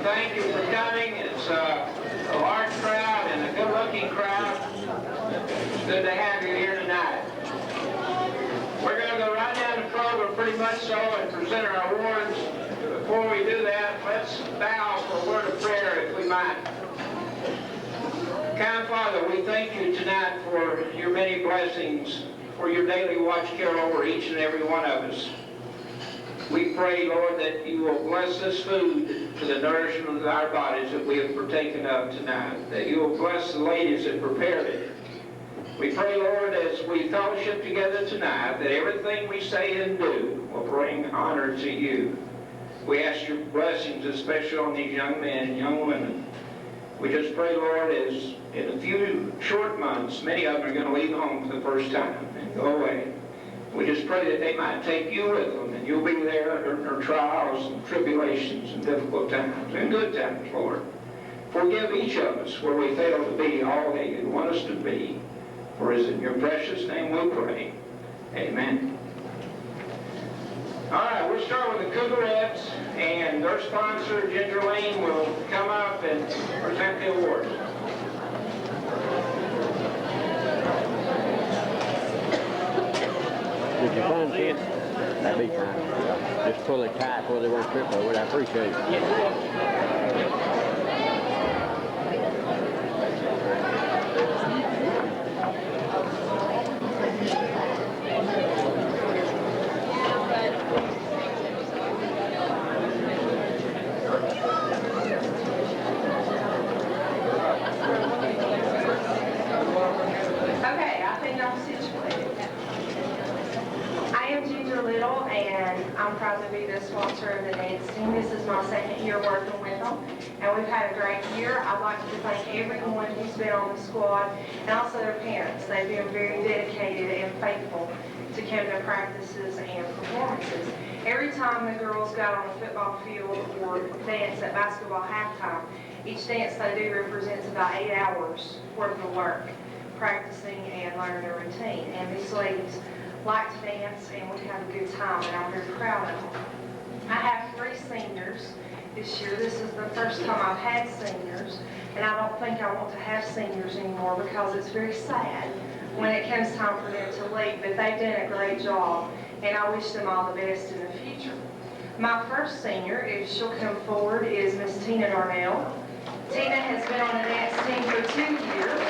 to thank you for coming. It's a large crowd and a good-looking crowd. It's good to have you here tonight. We're going to go right down the program pretty much so and present our awards. Before we do that, let's bow for a word of prayer if we might. Kind Father, we thank you tonight for your many blessings, for your daily watch care over each and every one of us. We pray, Lord, that you will bless this food to the nourishment of our bodies that we have partaken of tonight, that you will bless the ladies that prepared it. We pray, Lord, as we fellowship together tonight, that everything we say and do will bring honor to you. We ask your blessings, especially on these young men and young women. We just pray, Lord, as in a few short months, many of them are going to leave home for the first time and go away. We just pray that they might take you with them, and you'll be there during their trials and tribulations and difficult times and good times, Lord. Forgive each of us where we fail to be all that you want us to be. For it is in your precious name we pray. Amen. All right, we'll start with the Cougarettes, and their sponsor, Ginger Lane, will come up and present the awards. Did you find it? That'd be fine. Just pull it tight before they won't trip over it. I appreciate it. I'm proud to be the sponsor of the dance team. This is my second year working with them, and we've had a great year. I'd like to thank everyone who's been on the squad, and also their parents. They've been very dedicated and faithful to come to practices and performances. Every time the girls got on the football field or dance at basketball halftime, each dance they do represents about 8 hours worth of work, practicing and learning a routine. And these ladies like to dance, and we have a good time, and I'm very proud of them. I have 3 seniors this year. This is the first time I've had seniors, and I don't think I want to have seniors anymore because it's very sad when it comes time for them to leave, but they've done a great job, and I wish them all the best in the future. My first senior, if she'll come forward, is Miss Tina Darnell. Tina has been on the dance team for 2 years.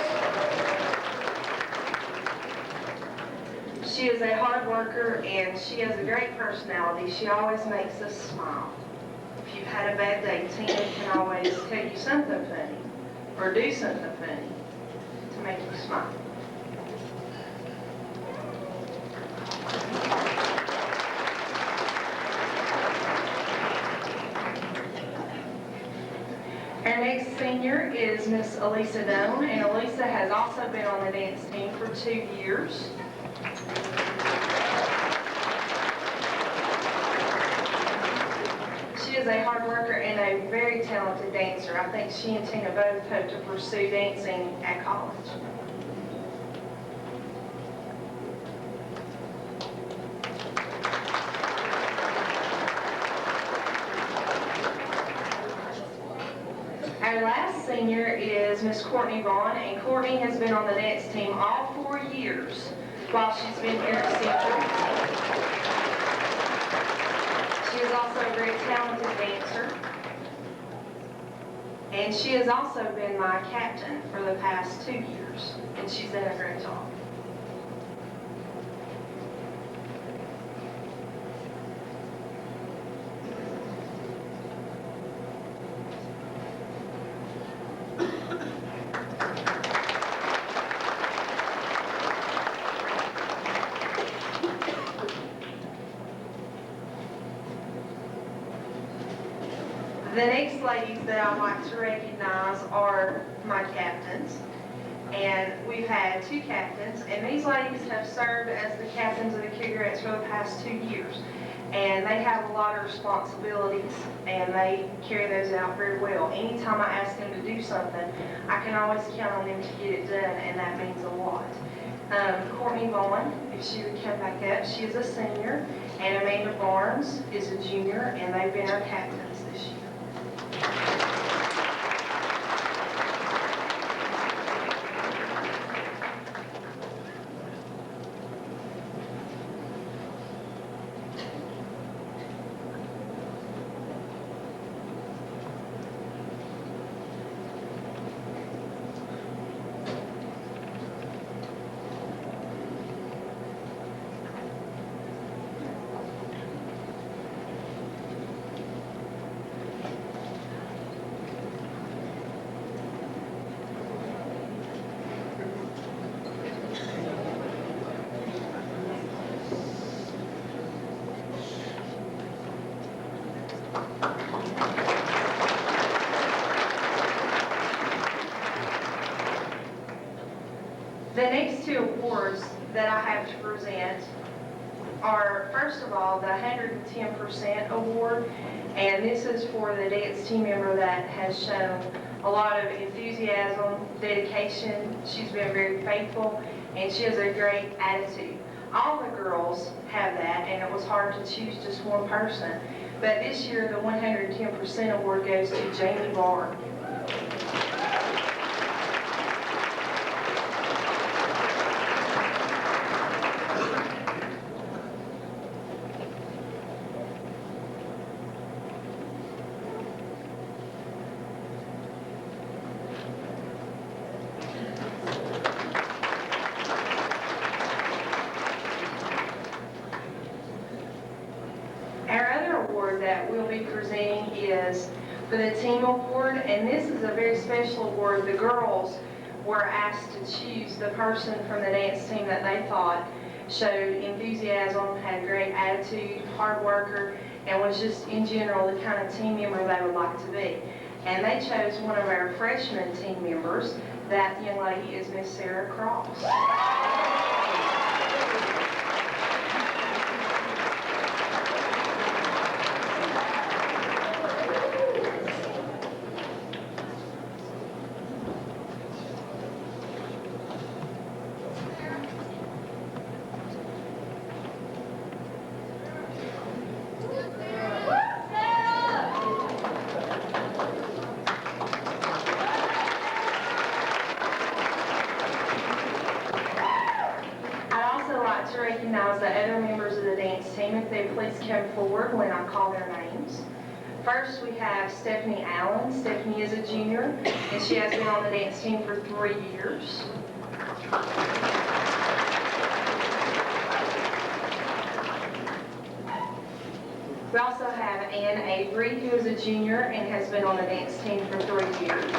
She is a hard worker, and she has a great personality. She always makes us smile. If you've had a bad day, Tina can always tell you something funny or do something funny to make you smile. Our next senior is Miss Elisa Doan, and Elisa has also been on the dance team for 2 years. She is a hard worker and a very talented dancer. I think she and Tina both hope to pursue dancing at college. Our last senior is Miss Courtney Vaughn, and Courtney has been on the dance team all 4 years while she's been here at Central. She is also a very talented dancer, and she has also been my captain for the past 2 years, and she's done a great job. The next ladies that I'd like to recognize are my captains, and we've had 2 captains, and these ladies have served as the captains of the Cougarettes for the past 2 years, and they have a lot of responsibilities, and they carry those out very well. Anytime I ask them to do something, I can always count on them to get it done, and that means a lot. Courtney Vaughn, if she would come back up, she is a senior, and Amanda Barnes is a junior, and they've been our captains this year. awards that I have to present are, first of all, the 110% award, and this is for the dance team member that has shown a lot of enthusiasm, dedication. She's been very faithful, and she has a great attitude. All the girls have that, and it was hard to choose just one person. But this year, the 110% award goes to Jamie Barr. That we'll be presenting is for the team award, and this is a very special award. The girls were asked to choose the person from the dance team that they thought showed enthusiasm, had a great attitude, hard worker, and was just in general the kind of team member they would like to be. And they chose one of our freshman team members. That young lady is Miss Sarah Cross. To recognize the other members of the dance team, if they please come forward when I call their names. First, we have Stephanie Allen. Stephanie is a junior, and she has been on the dance team for 3 years. We also have Ann Avery, who is a junior and has been on the dance team for 3 years.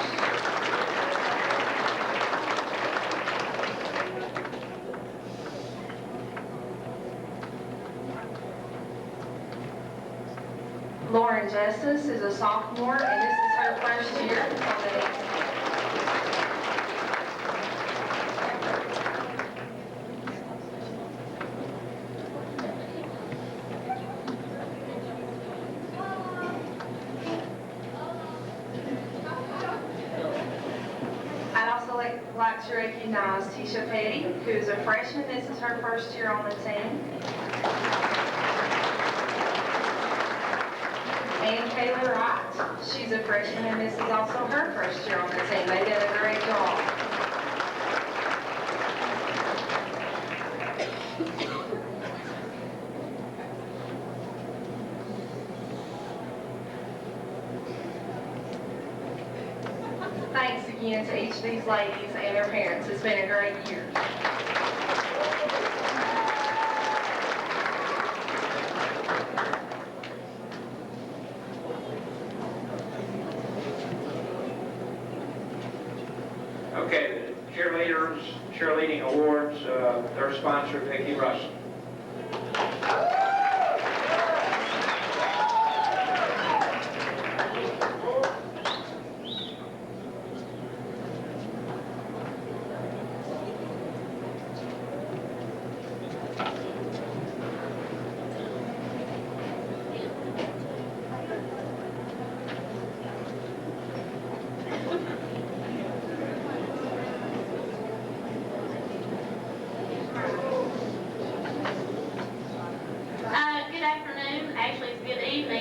Lauren Justice is a sophomore, and this is her first year on the dance team. I'd also like to recognize Tisha Petty, who is a freshman. This is her first year on the team. And Kayla Wright. She's a freshman, and this is also her first year on the team. They did a great job. Thanks again to each of these ladies and their parents. It's been a great year. Okay, the cheerleading awards, their sponsor, Vicki Russell.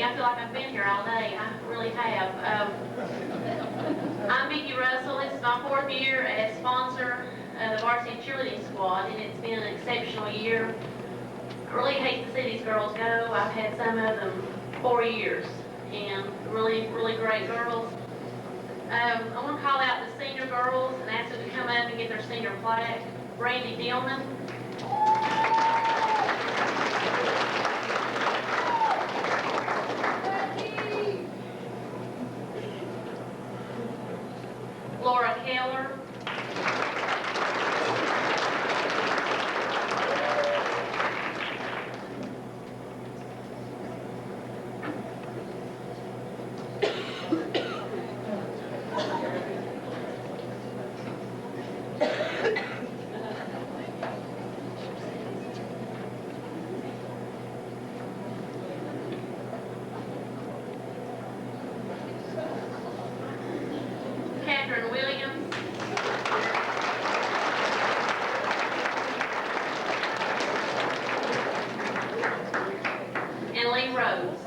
I feel like I've been here all day. I really have. I'm Vicki Russell. This is my 4th year as sponsor of the Varsity Cheerleading Squad, and it's been an exceptional year. I really hate to see these girls go. I've had some of them 4 years, and really, really great girls. I want to call out the senior girls and ask them to come up and get their senior plaque. Brandy Dillman. Laura Keller. Catherine Williams. And Lee Rose.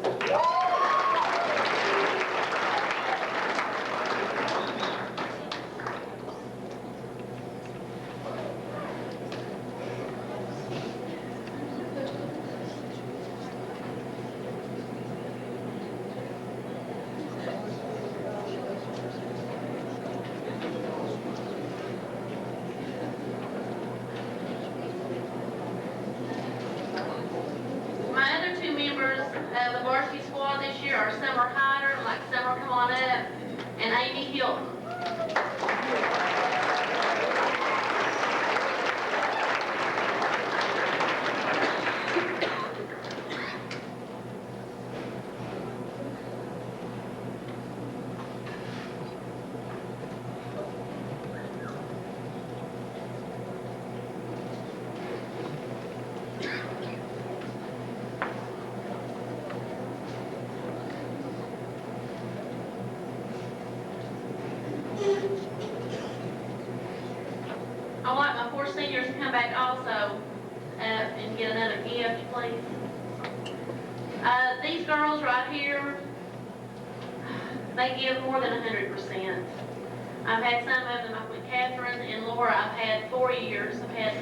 My other two members of the varsity squad this year are Summer Hyder, like Summer, come on up, and Amy Hilton. I'd like my four seniors to come back also and get another gift, please. These girls right here, they give more than 100%. I've had some of them, with Catherine and Laura, I've had 4 years. I've had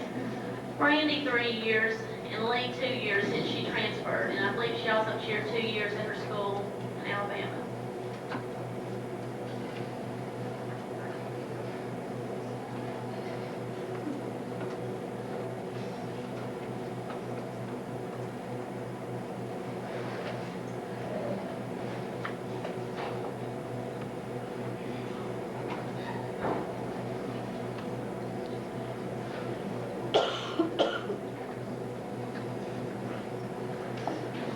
Brandy 3 years and Lee 2 years since she transferred. And I believe she also cheered 2 years at her school in Alabama.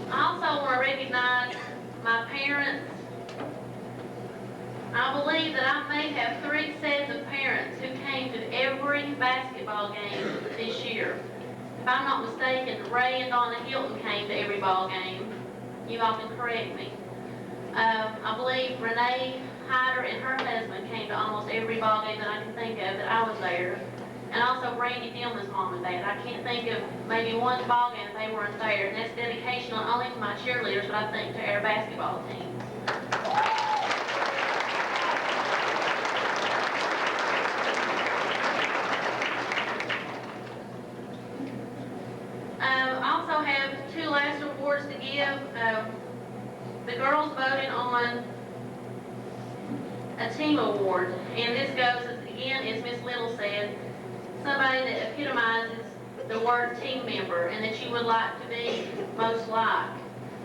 I also want to recognize my parents. I believe that I may have 3 sets of parents who came to every basketball game this year. If I'm not mistaken, Ray and Donna Hilton came to every ball game. You all can correct me. I believe Renee Hyder and her husband came to almost every ball game that I can think of that I was there. And also Brandy Dillman's mom and dad. I can't think of maybe one ball game that they weren't there. And that's dedication not only to my cheerleaders, but I think to our basketball team. I also have 2 last awards to give. The girls voted on a team award. And this goes, again, as Miss Little said, somebody that epitomizes the word team member and that you would like to be most like,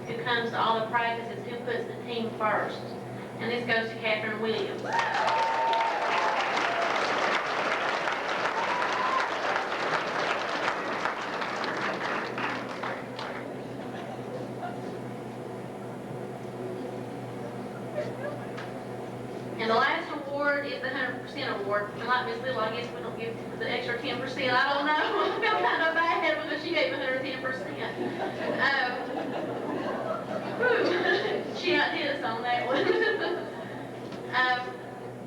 who comes to all the practices, who puts the team first. And this goes to Catherine Williams. And the last award is the 100% award. And like Miss Little, I guess we don't give the extra 10%. I don't know. I feel kind of bad because she gave 110%. She outdid us on that one.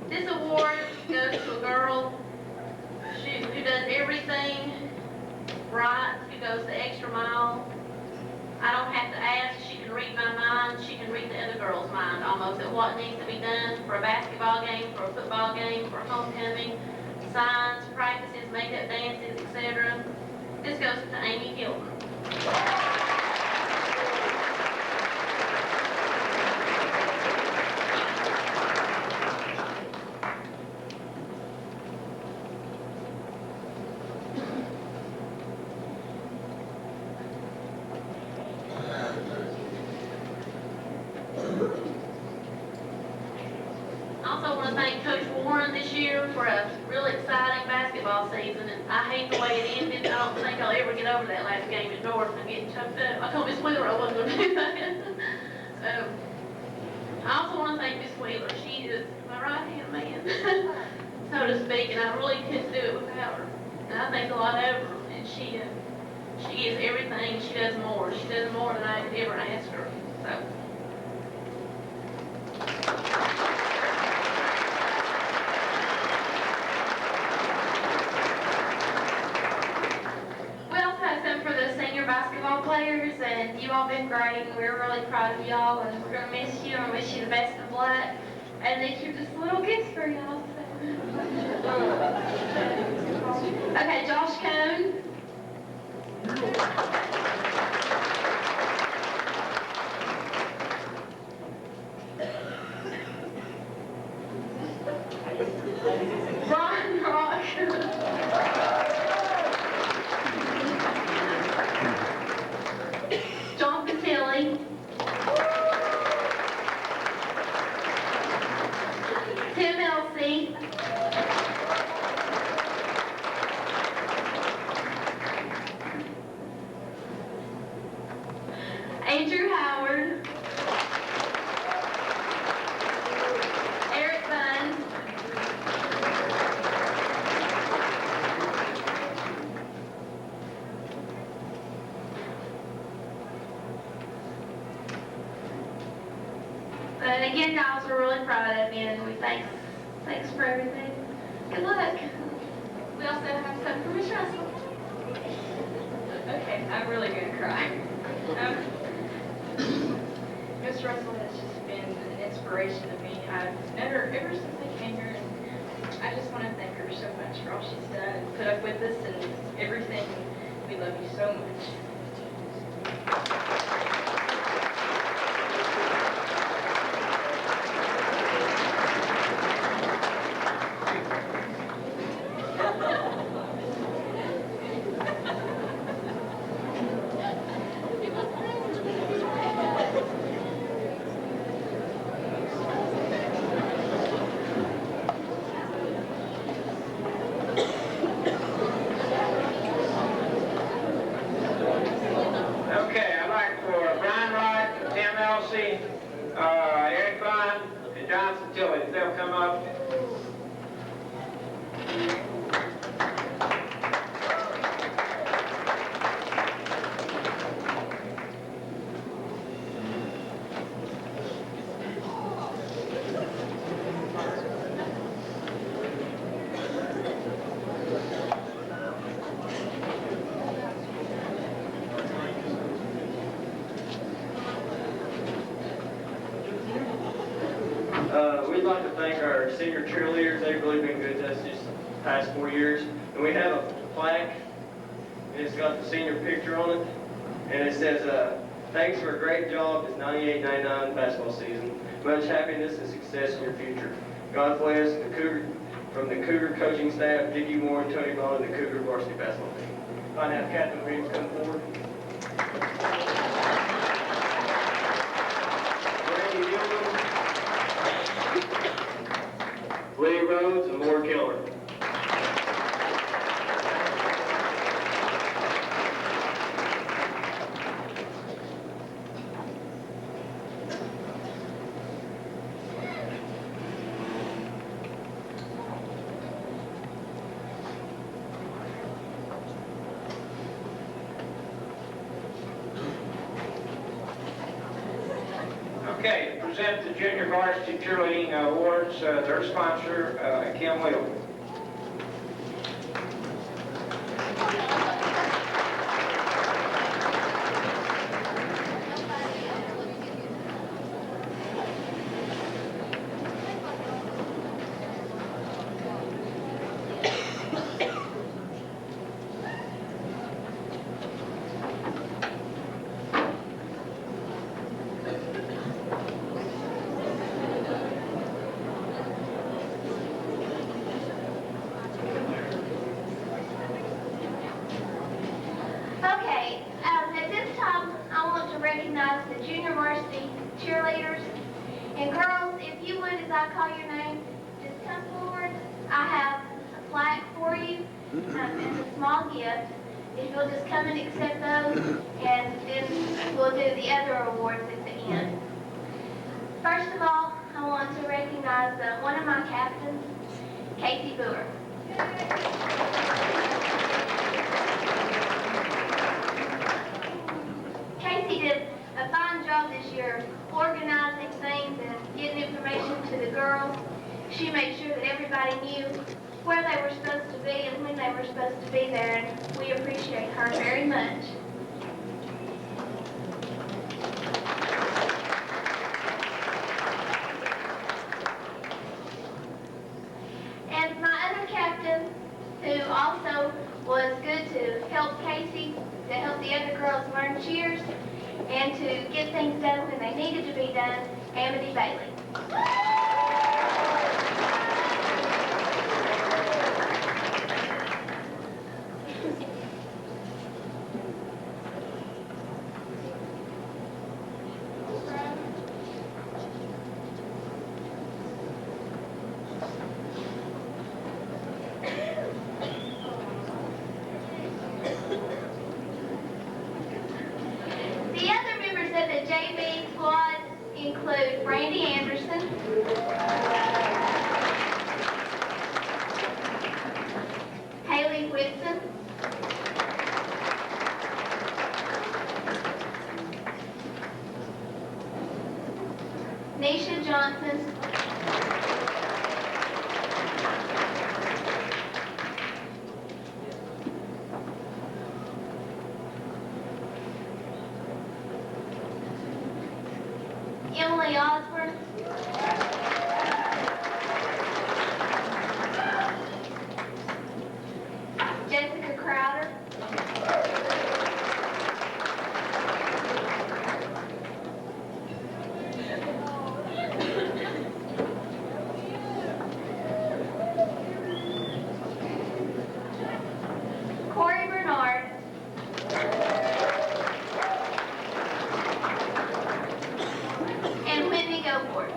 This award goes to a girl who does everything right, who goes the extra mile. I don't have to ask. She can read my mind. She can read the other girl's mind almost at what needs to be done for a basketball game, for a football game, for homecoming, signs, practices, makeup dances, etc. This goes to Amy Hilton. For a really exciting basketball season, and I hate the way it ended. I don't think I'll ever get over that last game at North. I'm getting choked up. I told Miss Wheeler I wasn't going to do that. I also want to thank Miss Wheeler. She is my right-hand man, so to speak, and I really couldn't do it without her. And I think a lot of her, and she gives everything. She does more. She does more than I could ever ask her. So. been great. We're really proud of y'all, and we're going to miss you and wish you the best of luck. And these are just little gifts for y'all. Okay, Josh Cone. Ron Rock. John Patilli. Tim Elsey. Andrew Howard. Eric Bunn. And again, guys, we're really proud of you, and we thanks for everything. Good luck. We also have some for Miss Russell. Okay, I'm really gonna cry. Miss Russell has just been an inspiration to me. I've known her ever since I came here, and I just want to thank her so much for all she's done and put up with us and everything. We love you so much. Okay, I'd like for Brian Wright, Tim Elsey, Eric Bunn, and Johnson Tilley, if they'll come up. We'd like to thank our senior cheerleaders. They've really been good to us just the past 4 years. And we have a plaque, and it's got the senior picture on it. And it says, thanks for a great job this 98-99 basketball season. Much happiness and success in your future. God bless from the Cougar coaching staff, Dickie Moore and Tony Bond, and the Cougar varsity basketball team. If I have Captain Reeves come forward. Randy Gilman, Lee Rhodes, and Laura Keller. Okay, to present the Junior Varsity Cheerleading Awards, their sponsor, Kim Wheeler. Okay, at this time, I want to recognize the junior varsity cheerleaders. And girls, if you would, as I call your name, just come forward. I have a plaque for you and a small gift. If you'll just come and accept those, and then we'll do the other awards at the end. First of all, I want to recognize one of my captains, Casey Boer. Casey did a fine job this year organizing things and getting information to the girls. She made sure that everybody knew where they were supposed to be and when they were supposed to be there, and we appreciate her very much. who also was good to help Casey, to help the other girls learn cheers, and to get things done when they needed to be done, Amity Bailey. The other members of the JV squad include Brandy Anderson, Haley Whitson, Nisha Johnson, Emily Osborne, Jessica Crowder, Corey Bernard, and Whitney Goport.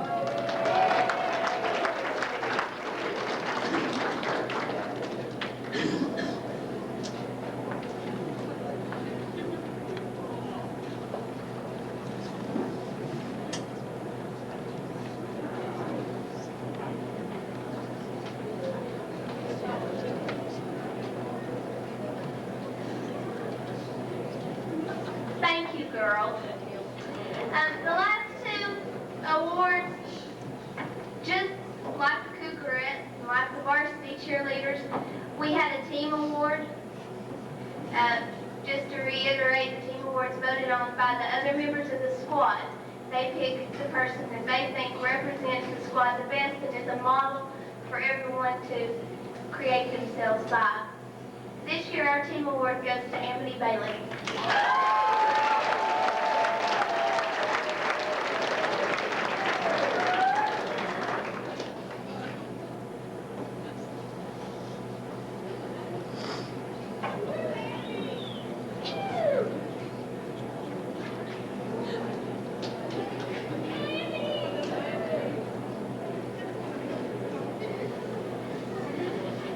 Thank you, girls. The last two awards, just like the Cougarettes, like the Varsity Cheerleaders, we had a team award. Just to reiterate, the team awards voted on by the other members of the squad. They pick the person that they think represents the squad the best and is a model for everyone to create themselves by. This year, our team award goes to Amity Bailey.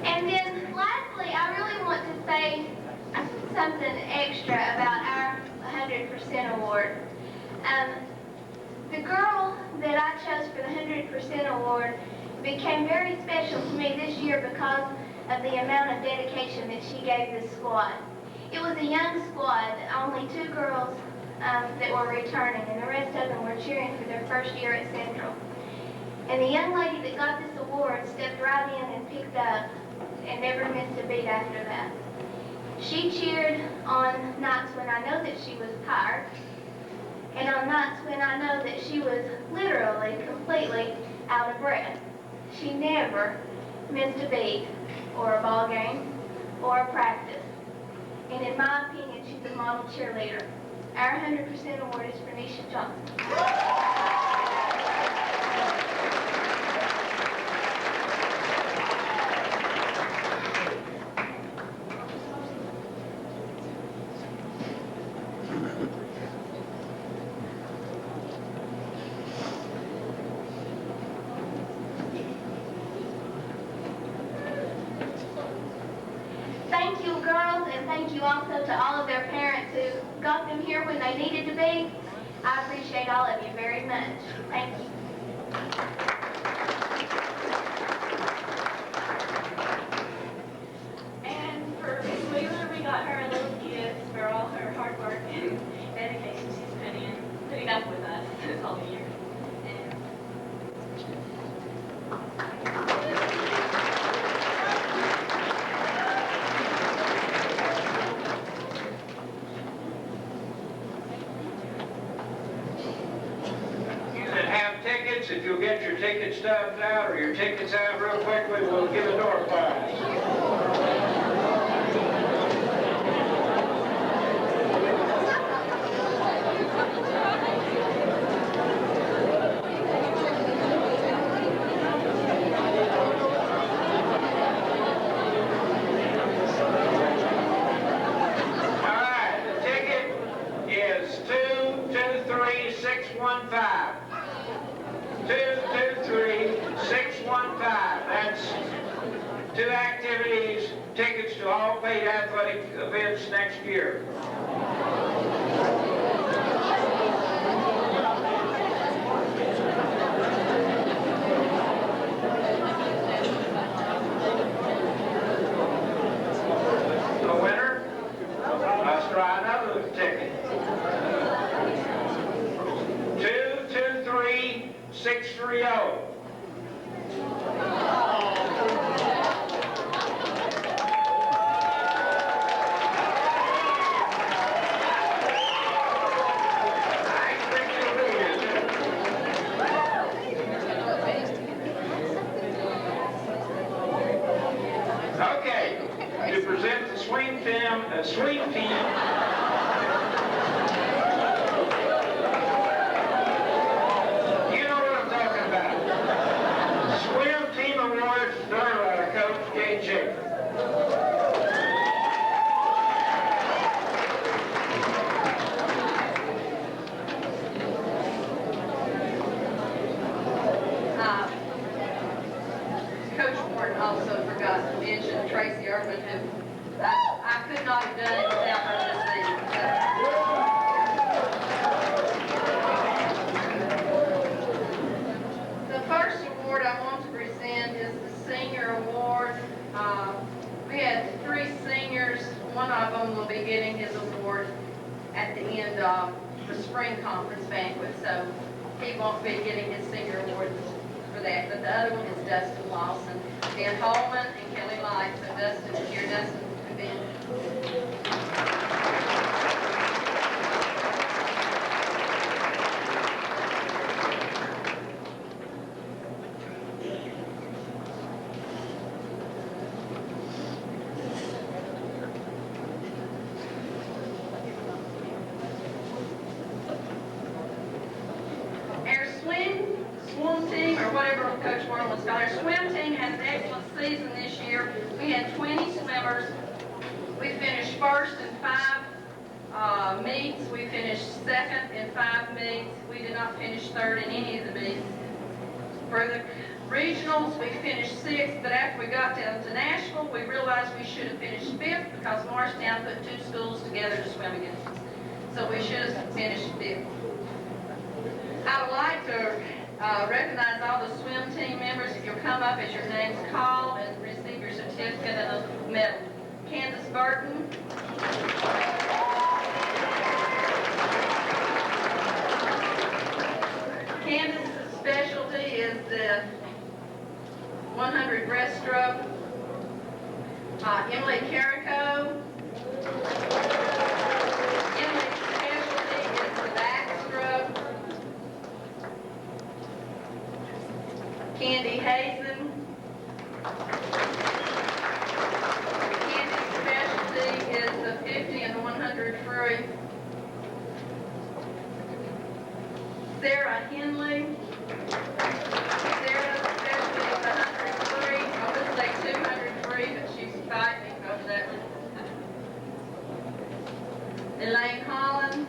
And then lastly, I really want to say something extra about our 100% award. The girl that I chose for the 100% award became very special to me this year because of the amount of dedication that she gave the squad. It was a young squad, only 2 girls that were returning, and the rest of them were cheering for their first year at Central. And the young lady that got this award stepped right in and picked up and never missed a beat after that. She cheered on nights when I know that she was tired, and on nights when I know that she was literally, completely out of breath. She never missed a beat, or a ball game, or a practice. And in my opinion, she's a model cheerleader. Our 100% award is for Nisha Johnson. Thank you, girls, and thank you also to all of their parents who got them here when they needed to be. I appreciate all of you very much. Thank you. And for Miss Wheeler, we got her a little gift for all her hard work and dedication she's putting up with us this whole year. And If you'll get your ticket stubs out or your tickets out real quickly, we'll give a door prize. 2 activities, tickets to all paid athletic events next year. The winner must try another ticket. 223630. Okay, to present the swing team, you know what I'm talking about. Swim team awards, Coach Jay Jacob. Coach Morton also forgot to mention Tracy Urban, who I could not have done it without her this season. The first award I want to present is the senior award. We had 3 seniors. One of them will be getting his award at the end of the spring conference banquet, so he won't be getting his senior award for that. But the other one is Dustin Lawson, Ben Holman, and Kelly Light. So Dustin is here. Dustin and Ben. Swim team, or whatever Coach Warren wants to call it. Our swim team had an excellent season this year. We had 20 swimmers. We finished first in 5 meets. We finished second in 5 meets. We did not finish third in any of the meets. For the regionals, we finished 6th, but after we got down to Nashville, we realized we should have finished 5th because Morristown put 2 schools together to swim against us. So we should have finished 5th. I would like to recognize all the swim team members. If you'll come up as your name's called and receive your certificate and a medal. Candace Burton. Candace's specialty is the 100 breaststroke. Emily Carrico. Emily's specialty is the backstroke. Candy Hazen. Candy's specialty is the 50 and 100 free. Sarah Henley. Sarah's specialty is 100 free. I would say 200 free, but she's fighting over that one. Elaine Holland.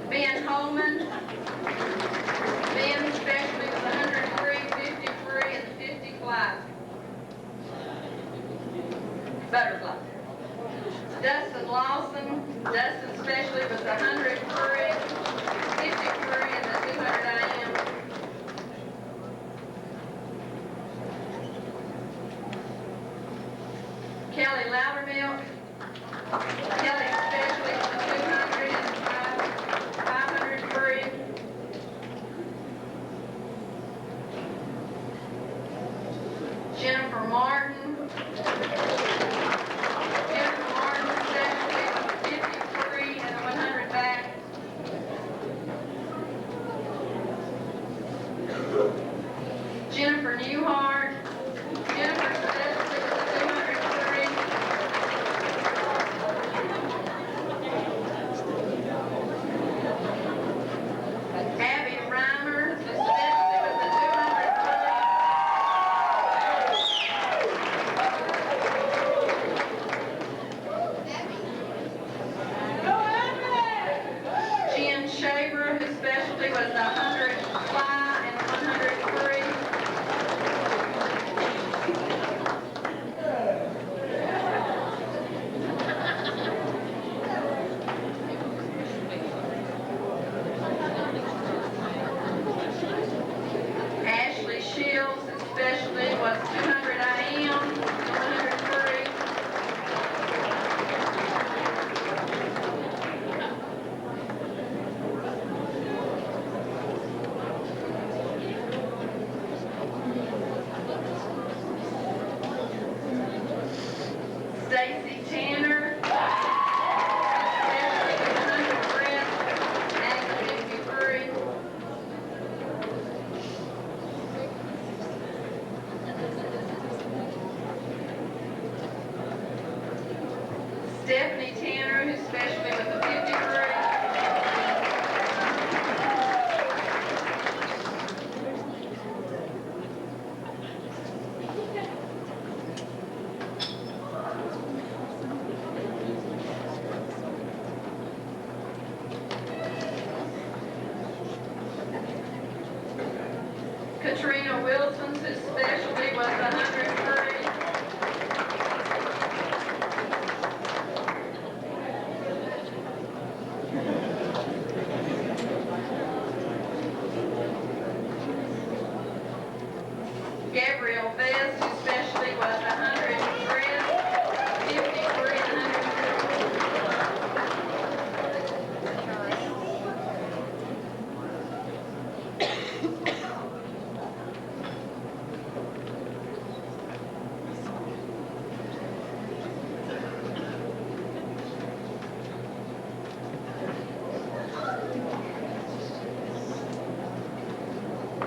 Ben Holman. Ben's specialty was 100 free, 50 free, and 50 fly. Butterfly. Dustin Lawson. Dustin's specialty was 100 free, 50 free, and the 200 IM. Kelly Loudermilk. Kelly's specialty was the 200 and 500 free. Jennifer Martin. Jennifer Martin's specialty was the 50 free and the 100 back. Jennifer Newhart. Jennifer's specialty was the 200 free. Abby Reimer, the specialty was the 200 free. Jen Shaver, whose specialty was the 100 fly. Katrina Wilson, whose specialty was 100 free. Gabrielle Vest, whose specialty was 100 breast, 50 free, and 100.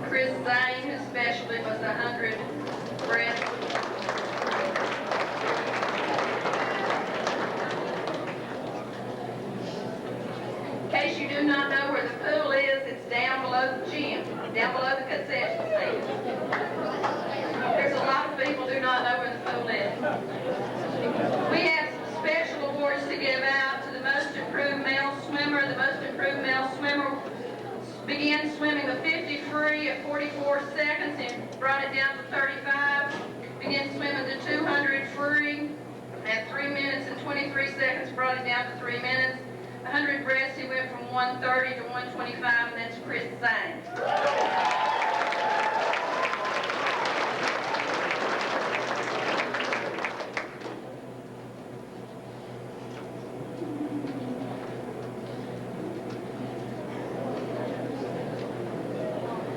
Chris Zane, whose specialty was 100 breast. In case you do not know where the pool is, it's down below the gym, down below the concession stand. There's a lot of people do not know where the pool is. We have some special awards to give out to the most improved male swimmer. The most improved male swimmer began swimming the 50 free at 44 seconds and brought it down to 35. Began swimming the 200 free at 3 minutes and 23 seconds, brought it down to 3 minutes. 100 breast, he went from 130 to 125, and that's Chris Zane.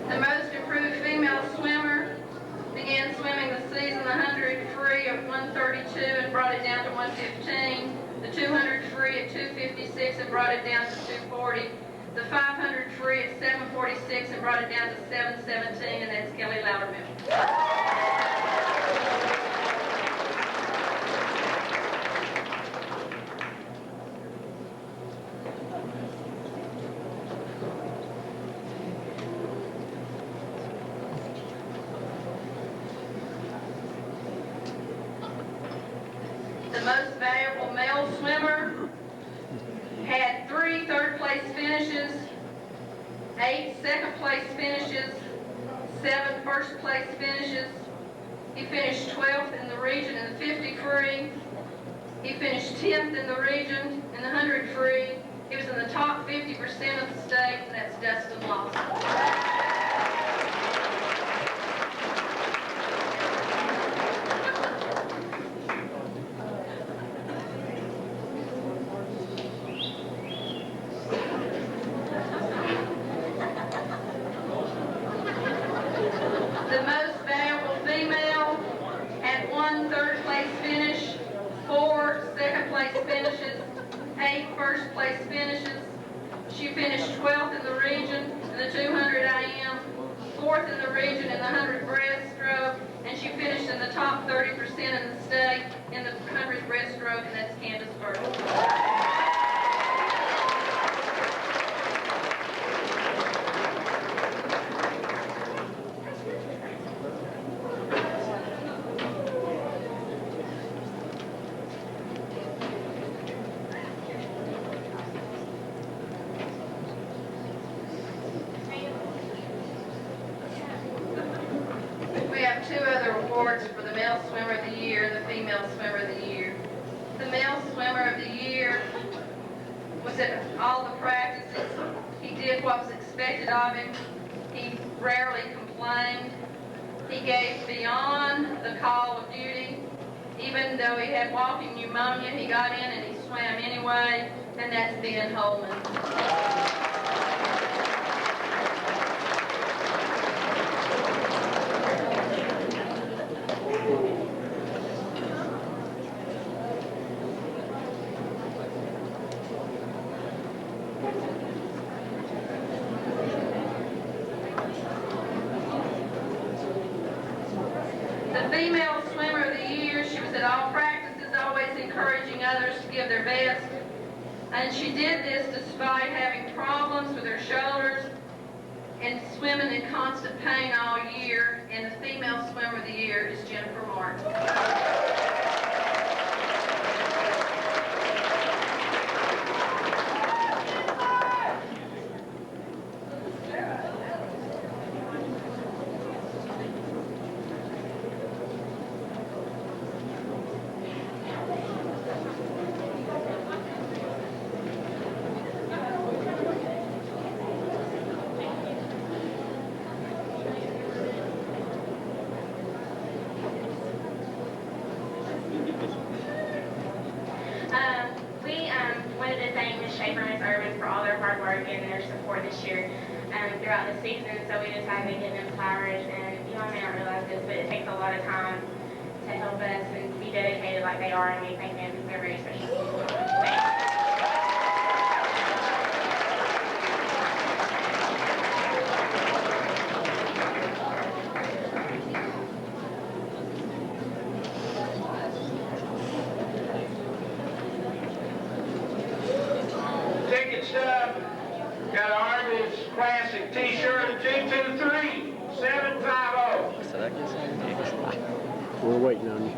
The most improved female swimmer began swimming the season 100 free at 132 and brought it down to 115. The 200 free at 256 and brought it down to 240. The 500 free at 746 and brought it down to 717, and that's Kelly Loudermill. The most valuable male swimmer had 3 third-place finishes, 8 second-place finishes, 7 first-place finishes. He finished 12th in the region in the 50 free. He finished 10th in the region in the 100 free. He was in the top 50% of the state, and that's Dustin Lawson. The most valuable female had 1 third-place finish, 4 second-place finishes, 8 first-place finishes. She finished 12th in the region in the 200 IM, 4th in the region in the 100 breaststroke, and she finished in the top 30% in the state in the 100 breaststroke, and that's Candace Burton. We have 2 other awards for the male swimmer of the year and the female swimmer of the year. The male swimmer of the year was at all the practices. He did what was expected of him. He rarely complained. He gave beyond the call of duty. Even though he had walking pneumonia, he got in and he swam anyway, and that's Ben Holman. The female swimmer of the year, she was at all practices, always encouraging others to give their best. And she did this despite having problems with her shoulders and swimming in constant pain all year. And the female swimmer of the year is Jennifer Martin. throughout the season, so we decided to give them flowers. And y'all may not realize this, but it takes a lot of time to help us and be dedicated like they are, and we thank them because they're very special people. Thanks. Ticket stub. Got an Arby's Classic T-shirt at 223-750. We're waiting on you.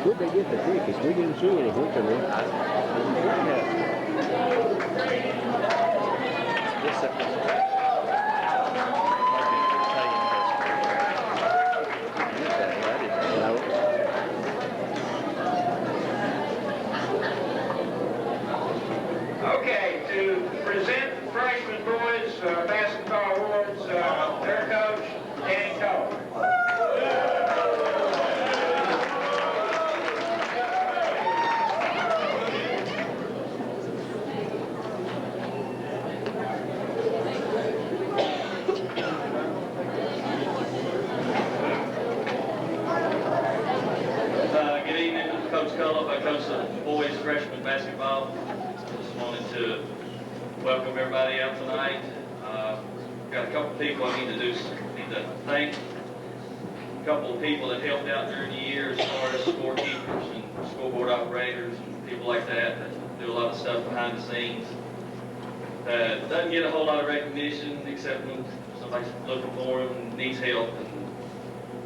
Where'd they get the tickets? We didn't see any. Where can Okay, to present freshman boys basketball awards, their coach, Danny Cole. Good evening, this is Coach Sullivan. I coach the boys freshman basketball. Just wanted to welcome everybody out tonight. Got a couple of people I need to thank. A couple of people that helped out during the year as far as scorekeepers and scoreboard operators and people like that do a lot of stuff behind the scenes. Doesn't get a whole lot of recognition except when somebody's looking for them and needs help.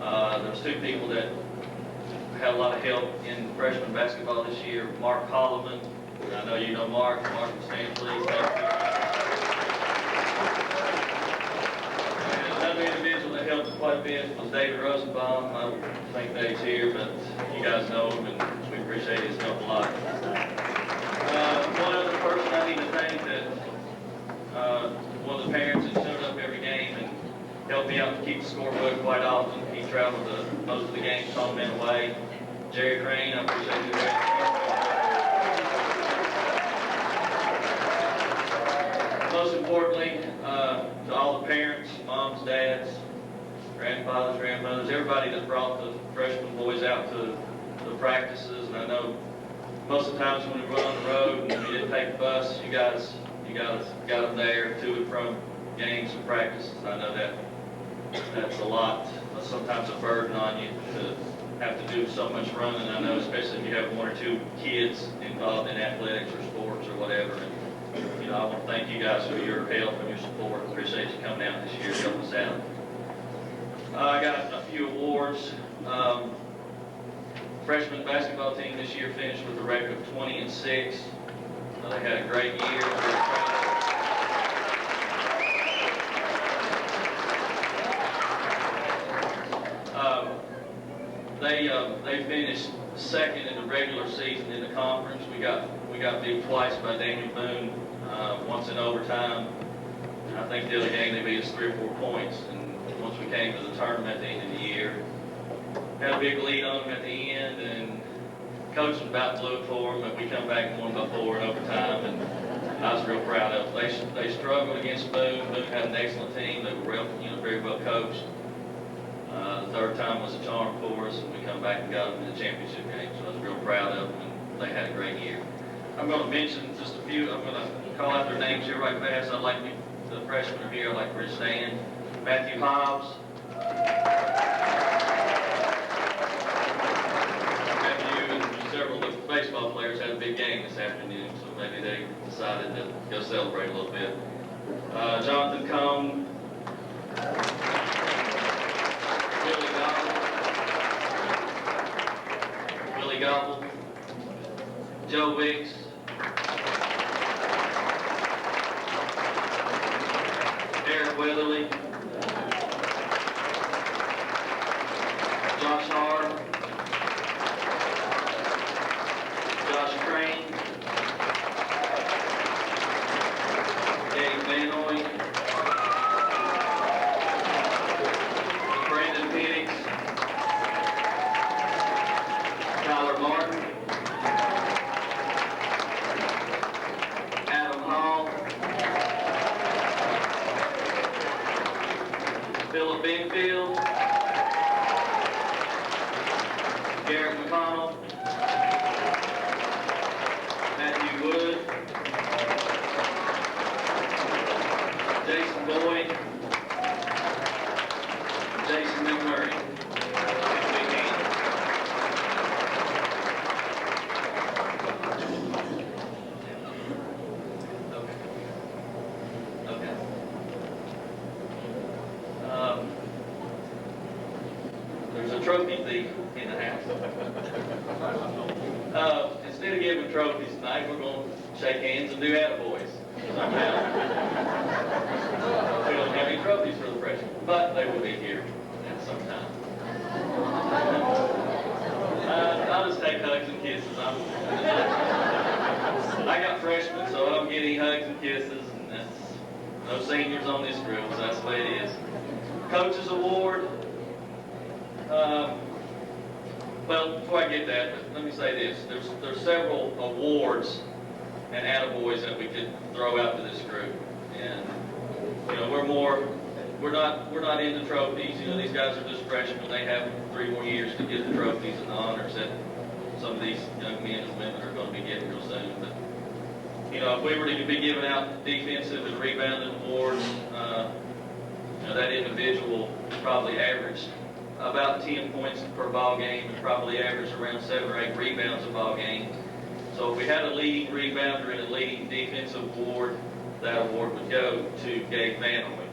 And, there's two people that had a lot of help in freshman basketball this year. Mark Sullivan. I know you know Mark. Mark from Stand, please. Thank you. And another individual that helped quite a bit was David Rosenbaum. I don't think Dave's here, but you guys know him, and we appreciate his help a lot. One other person I need to thank that one of the parents that showed up every game and helped me out to keep the scorebook quite often. He traveled to most of the games, home and away. Jerry Crane, I appreciate you. Most importantly, to all the parents, moms, dads, grandfathers, grandmothers, everybody that brought the freshman boys out to the practices. And I know most of the times when we run on the road and we didn't take the bus, you guys got them there to and from games and practices. I know that's a lot, sometimes a burden on you to have to do so much running. I know especially if you have one or two kids involved in athletics or sports or whatever. And, I want to thank you guys for your help and your support. Appreciate you coming out this year to help us out. I got a few awards. Freshman basketball team this year finished with a record of 20-6. They had a great year. They finished second in the regular season in the conference. We got beat twice by Daniel Boone, once in overtime. I think the other game they beat us 3 or 4 points. And once we came to the tournament at the end of the year, had a big lead on them at the end, and coach was about blew it for them, and we come back and won by 4 in overtime, and I was real proud of them. They struggled against Boone. Boone had an excellent team. They were very well coached. The third time was a charm for us, and we come back and got them in the championship game, so I was real proud of them, and they had a great year. I'm going to mention just a few. I'm going to call out their names here right fast. I'd like the freshmen are here. I'd like for you to stand. Matthew Hobbs. Matthew and several of the baseball players had a big game this afternoon, so maybe they decided to go celebrate a little bit. Jonathan Cone. Willie Gobble, Joe Wicks, Eric Weatherly, Josh Harr, Josh Crane, Dave Vanoy, Brandon Penix, Tyler Martin, Benfield, Garrett McConnell, Matthew Wood, Jason Boyd, Jason McMurray. Big hand. Okay. There's a trophy thief in the house. Instead of giving trophies tonight, we're going to shake hands and do attaboys. We don't have any trophies for the freshmen, but they will be here at some time. I'll just take hugs and kisses. I got freshmen, so I don't get any hugs and kisses, and that's no seniors on this group, so that's the way it is. Coaches Award. Well, before I get that, let me say this. There's several awards and attaboys that we could throw out to this group. And, you know, we're not into trophies. You know, these guys are just freshmen. They have 3 more years to get the trophies and the honors that some of these young men and women are going to be getting real soon. But, you know, if we were to be giving out defensive and rebounding awards, you know, that individual probably averaged about 10 points per ball game and probably averaged around 7 or 8 rebounds a ball game. So if we had a leading rebounder and a leading defensive award, that award would go to Gabe Vanoy.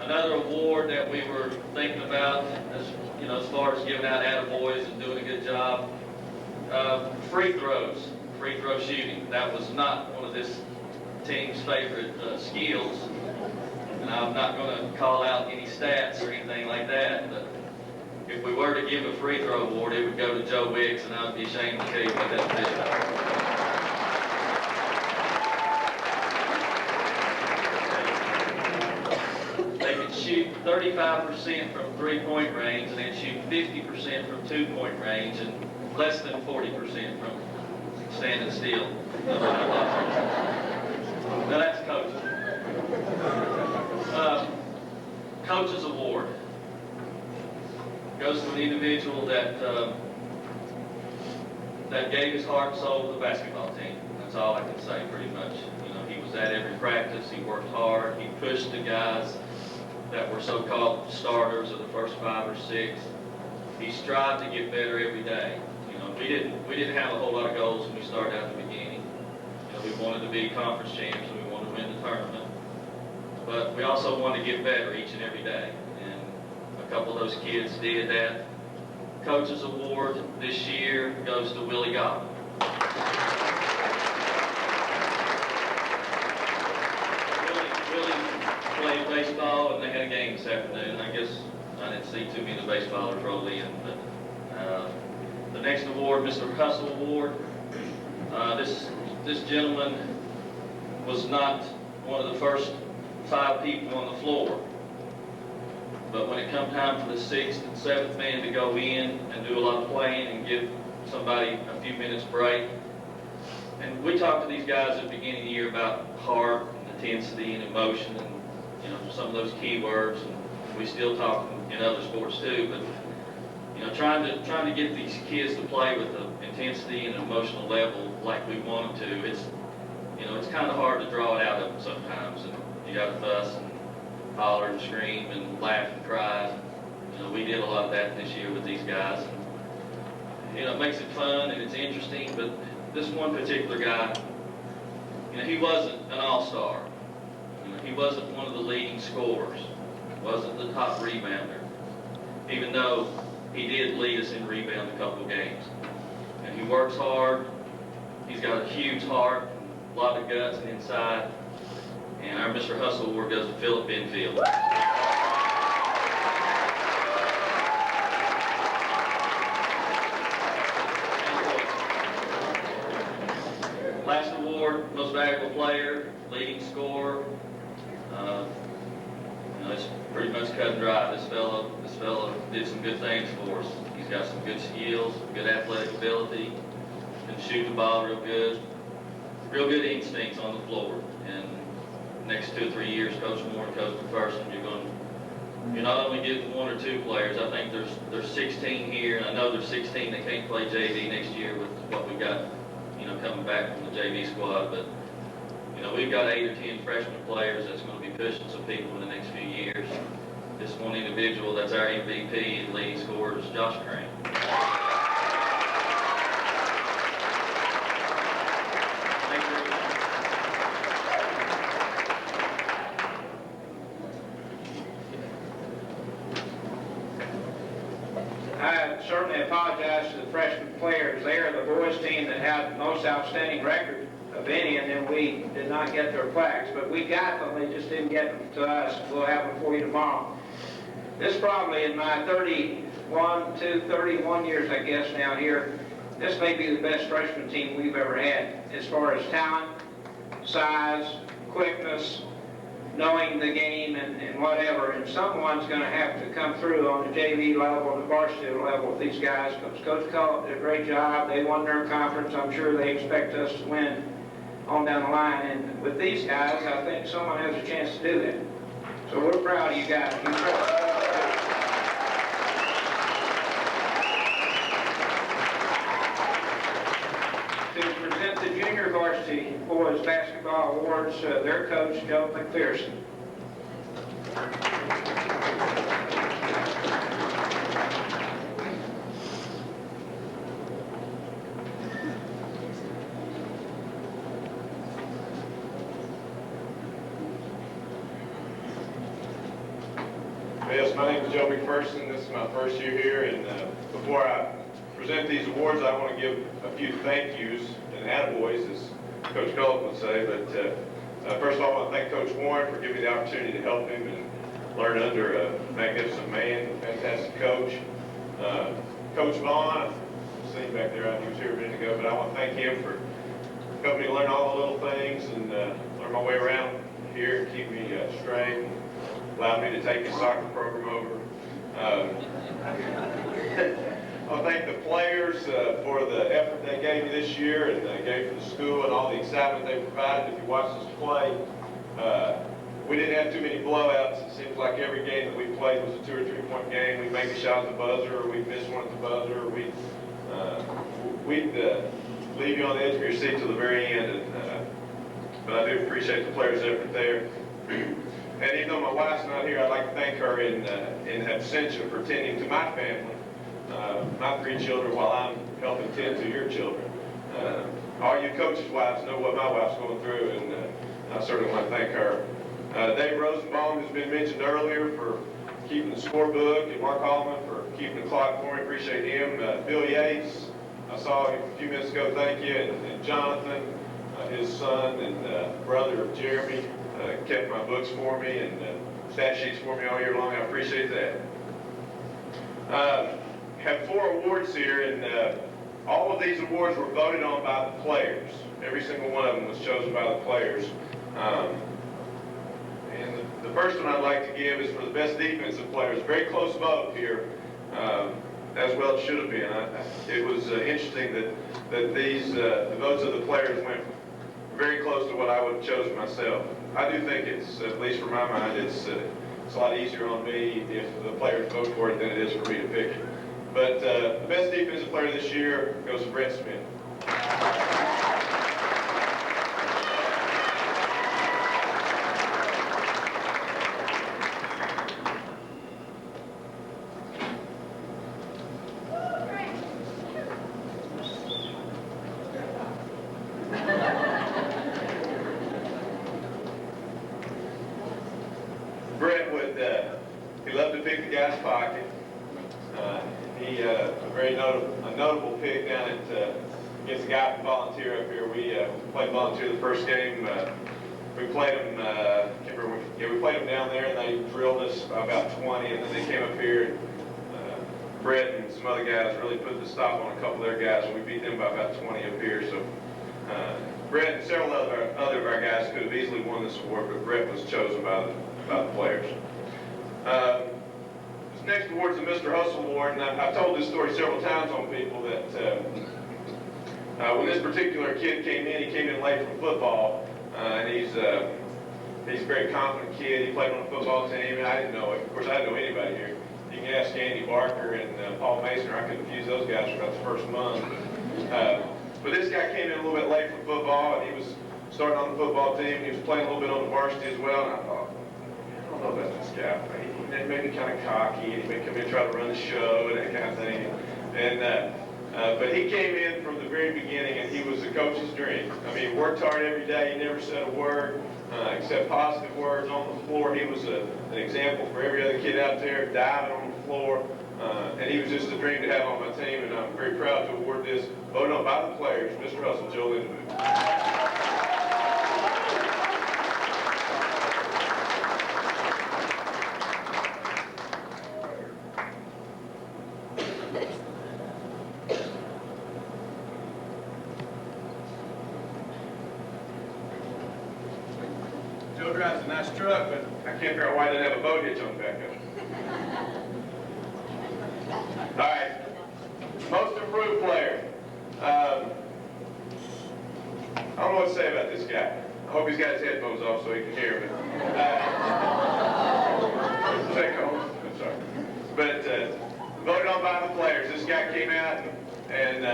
Another award that we were thinking about, as far as giving out attaboys and doing a good job, free throw shooting. That was not one of this team's favorite skills. And I'm not going to call out any stats or anything like that, but if we were to give a free throw award, it would go to Joe Wicks, and I would be ashamed to tell you what that would be. They could shoot 35% from 3-point range, and then shoot 50% from 2-point range, and less than 40% from standing still. Now that's coaching. Coach's Award goes to an individual that gave his heart and soul to the basketball team. That's all I can say, pretty much. You know, he was at every practice. He worked hard. He pushed the guys that were so-called starters of the first 5 or 6. He strived to get better every day. You know, we didn't have a whole lot of goals when we started out at the beginning. You know, we wanted to be conference champs and we wanted to win the tournament. But we also wanted to get better each and every day. And a couple of those kids did that. Coach's Award this year goes to Willie Gobb. Willie played baseball and they had a game this afternoon. I guess I didn't see too many of the baseballers roll in. But the next award, Mr. Hustle Award. This gentleman was not one of the first 5 people on the floor. But when it come time for the 6th and 7th man to go in and do a lot of playing and give somebody a few minutes break, and we talked to these guys at the beginning of the year about heart and intensity and emotion and, you know, some of those key words, and we still talk in other sports too. But, you know, trying to get these kids to play with the intensity and emotional level like we want them to, it's kind of hard to draw it out of them sometimes. And you got to fuss and holler and scream and laugh and cry. You know, we did a lot of that this year with these guys. And, you know, it makes it fun and it's interesting, but this one particular guy, you know, he wasn't an all-star. You know, he wasn't one of the leading scorers. Wasn't the top rebounder, even though he did lead us in rebound a couple of games. And he works hard. He's got a huge heart, a lot of guts and inside. And our Mr. Hustle Award goes to Philip Benfield. Last award, Most Valuable Player, Leading Scorer. You know, it's pretty much cut and dry. This fella did some good things for us. He's got some good skills, good athletic ability, can shoot the ball real good. real good instincts on the floor. And next 2 or 3 years, Coach Moore and Coach McPherson, you're not only getting 1 or 2 players. I think there's 16 here, and I know there's 16 that can't play JV next year with what we got, coming back from the JV squad. But we've got 8 or 10 freshman players that's going to be pushing some people in the next few years. This one individual that's our MVP and leading scorer is Josh Crane. I certainly apologize to the freshman players. They are the boys team that had the most outstanding record of any, and then we did not get their plaques. But we got them, they just didn't get them to us. We'll have them for you tomorrow. This probably in my 31 years, I guess, now here, this may be the best freshman team we've ever had as far as talent, size, quickness, knowing the game and whatever. And someone's going to have to come through on the JV level and the varsity level with these guys, because Coach Cullip did a great job. They won their conference. I'm sure they expect us to win on down the line. And with these guys, I think someone has a chance to do that. So we're proud of you guys. To present the junior varsity boys basketball awards, their coach, Joe McPherson. Yes, my name is Joe McPherson. This is my first year here, and before I present these awards, I want to give a few thank yous and attaboys, as Coach Cullip would say. But first of all, I want to thank Coach Warren for giving me the opportunity to help him and learn under a magnificent man, fantastic coach. Coach Vaughn, I've seen back there, he was here a minute ago, but I want to thank him for helping me learn all the little things and learn my way around here and keep me straight, and allowed me to take his soccer program over. I thank the players for the effort they gave me this year and they gave for the school and all the excitement they provided. If you watch us play, we didn't have too many blowouts. It seems like every game that we played was a 2 or 3 point game. We'd make a shot at the buzzer, or we'd miss one at the buzzer, or we'd leave you on the edge of your seat till the very end. But I do appreciate the players' effort there. And even though my wife's not here, I'd like to thank her in absentia for tending to my family, my 3 children, while I'm helping tend to your children. All you coaches' wives know what my wife's going through, and I certainly want to thank her. Dave Rosenbaum, who's been mentioned earlier, for keeping the scorebook, and Mark Allman for keeping the clock for me. Appreciate him. Bill Yates, I saw him a few minutes ago. Thank you. And Jonathan, his son and brother of Jeremy, kept my books for me and stat sheets for me all year long. I appreciate that. Have 4 awards here, and all of these awards were voted on by the players. Every single one of them was chosen by the players. And the first one I'd like to give is for the best defensive players. Very close vote here, as well it should have been. It was interesting that the votes of the players went very close to what I would have chosen myself. I do think it's, at least for my mind, it's a lot easier on me if the players vote for it than it is for me to pick it. But the best defensive player this year goes to Brett Smith. Brett would, he loved to pick the guy's pocket. He a very notable pick down at against a guy from Volunteer up here. We played Volunteer the first game. We played them. Can't remember. Yeah, we played them down there, and they drilled us by about 20, and then they came up here. And, Brett and some other guys really put the stop on a couple of their guys, and we beat them by about 20 up here. So Brett and several other of our guys could have easily won this award, but Brett was chosen by the players. This next award is the Mr. Hustle Award, and I've told this story several times on people that When this particular kid came in, he came in late from football, and he's a very confident kid. He played on the football team, and I didn't know it. Of course, I didn't know anybody here. You can ask Andy Barker and Paul Mason, or I couldn't confuse those guys for about the first month. But this guy came in a little bit late from football, and he was starting on the football team. He was playing a little bit on the varsity as well, and I thought, I don't know about this guy. He may be kind of cocky, and he may come in and try to run the show and that kind of thing. But he came in from the very beginning, and he was the coach's dream. I mean, he worked hard every day. He never said a word except positive words on the floor. He was an example for every other kid out there, diving on the floor. And he was just a dream to have on my team, and I'm very proud to award this, voted on by the players, Mr. Russell, Joe Lindemood. Joe drives a nice truck, but I can't figure out why he doesn't have a boat hitch on the back of it. All right, most improved player. I don't know what to say about this guy. I hope he's got his headphones off so he can hear me. I'm sorry. But voted on by the players. This guy came out, and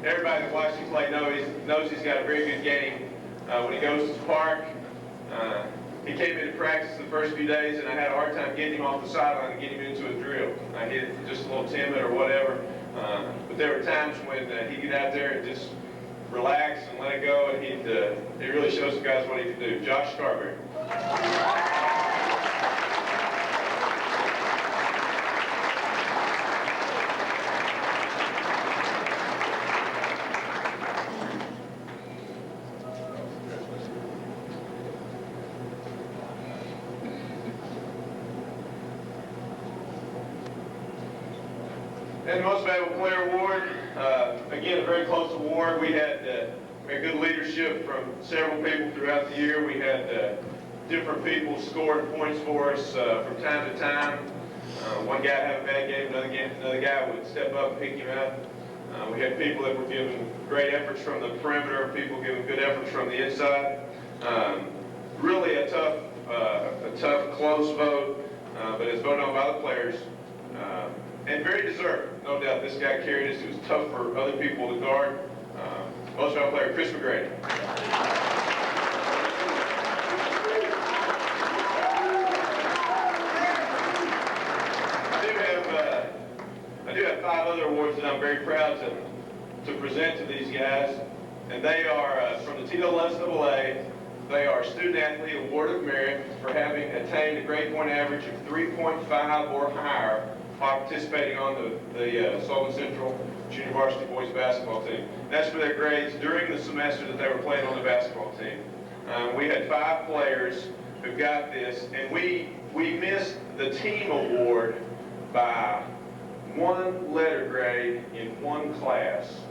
everybody that watched him play knows he's got a very good game. When he goes to the park, he came into practice the first few days, and I had a hard time getting him off the sideline and getting him into a drill. He was just a little timid or whatever. But there were times when he'd get out there and just relax and let it go, and he really shows the guys what he can do. Josh Scarberry. And the Most Valuable Player Award, again, a very close award. We had good leadership from several people throughout the year. We had different people scoring points for us from time to time. One guy had a bad game, another guy would step up and pick him up. We had people that were giving great efforts from the perimeter, people giving good efforts from the inside. Really a tough, close vote, but it's voted on by the players. And very deserved, no doubt. This guy carried us. It was tough for other people to guard. Most valuable player, Chris McGrady. I do have 5 other awards that I'm very proud to present to these guys, and they are from the TSSAA. They are Student Athlete Award of Merit for having attained a grade point average of 3.5 or higher while participating on the Sullivan Central Junior Varsity Boys Basketball team. That's for their grades during the semester that they were playing on the basketball team. We had 5 players who got this, and we missed the team award by 1 letter grade in 1 class.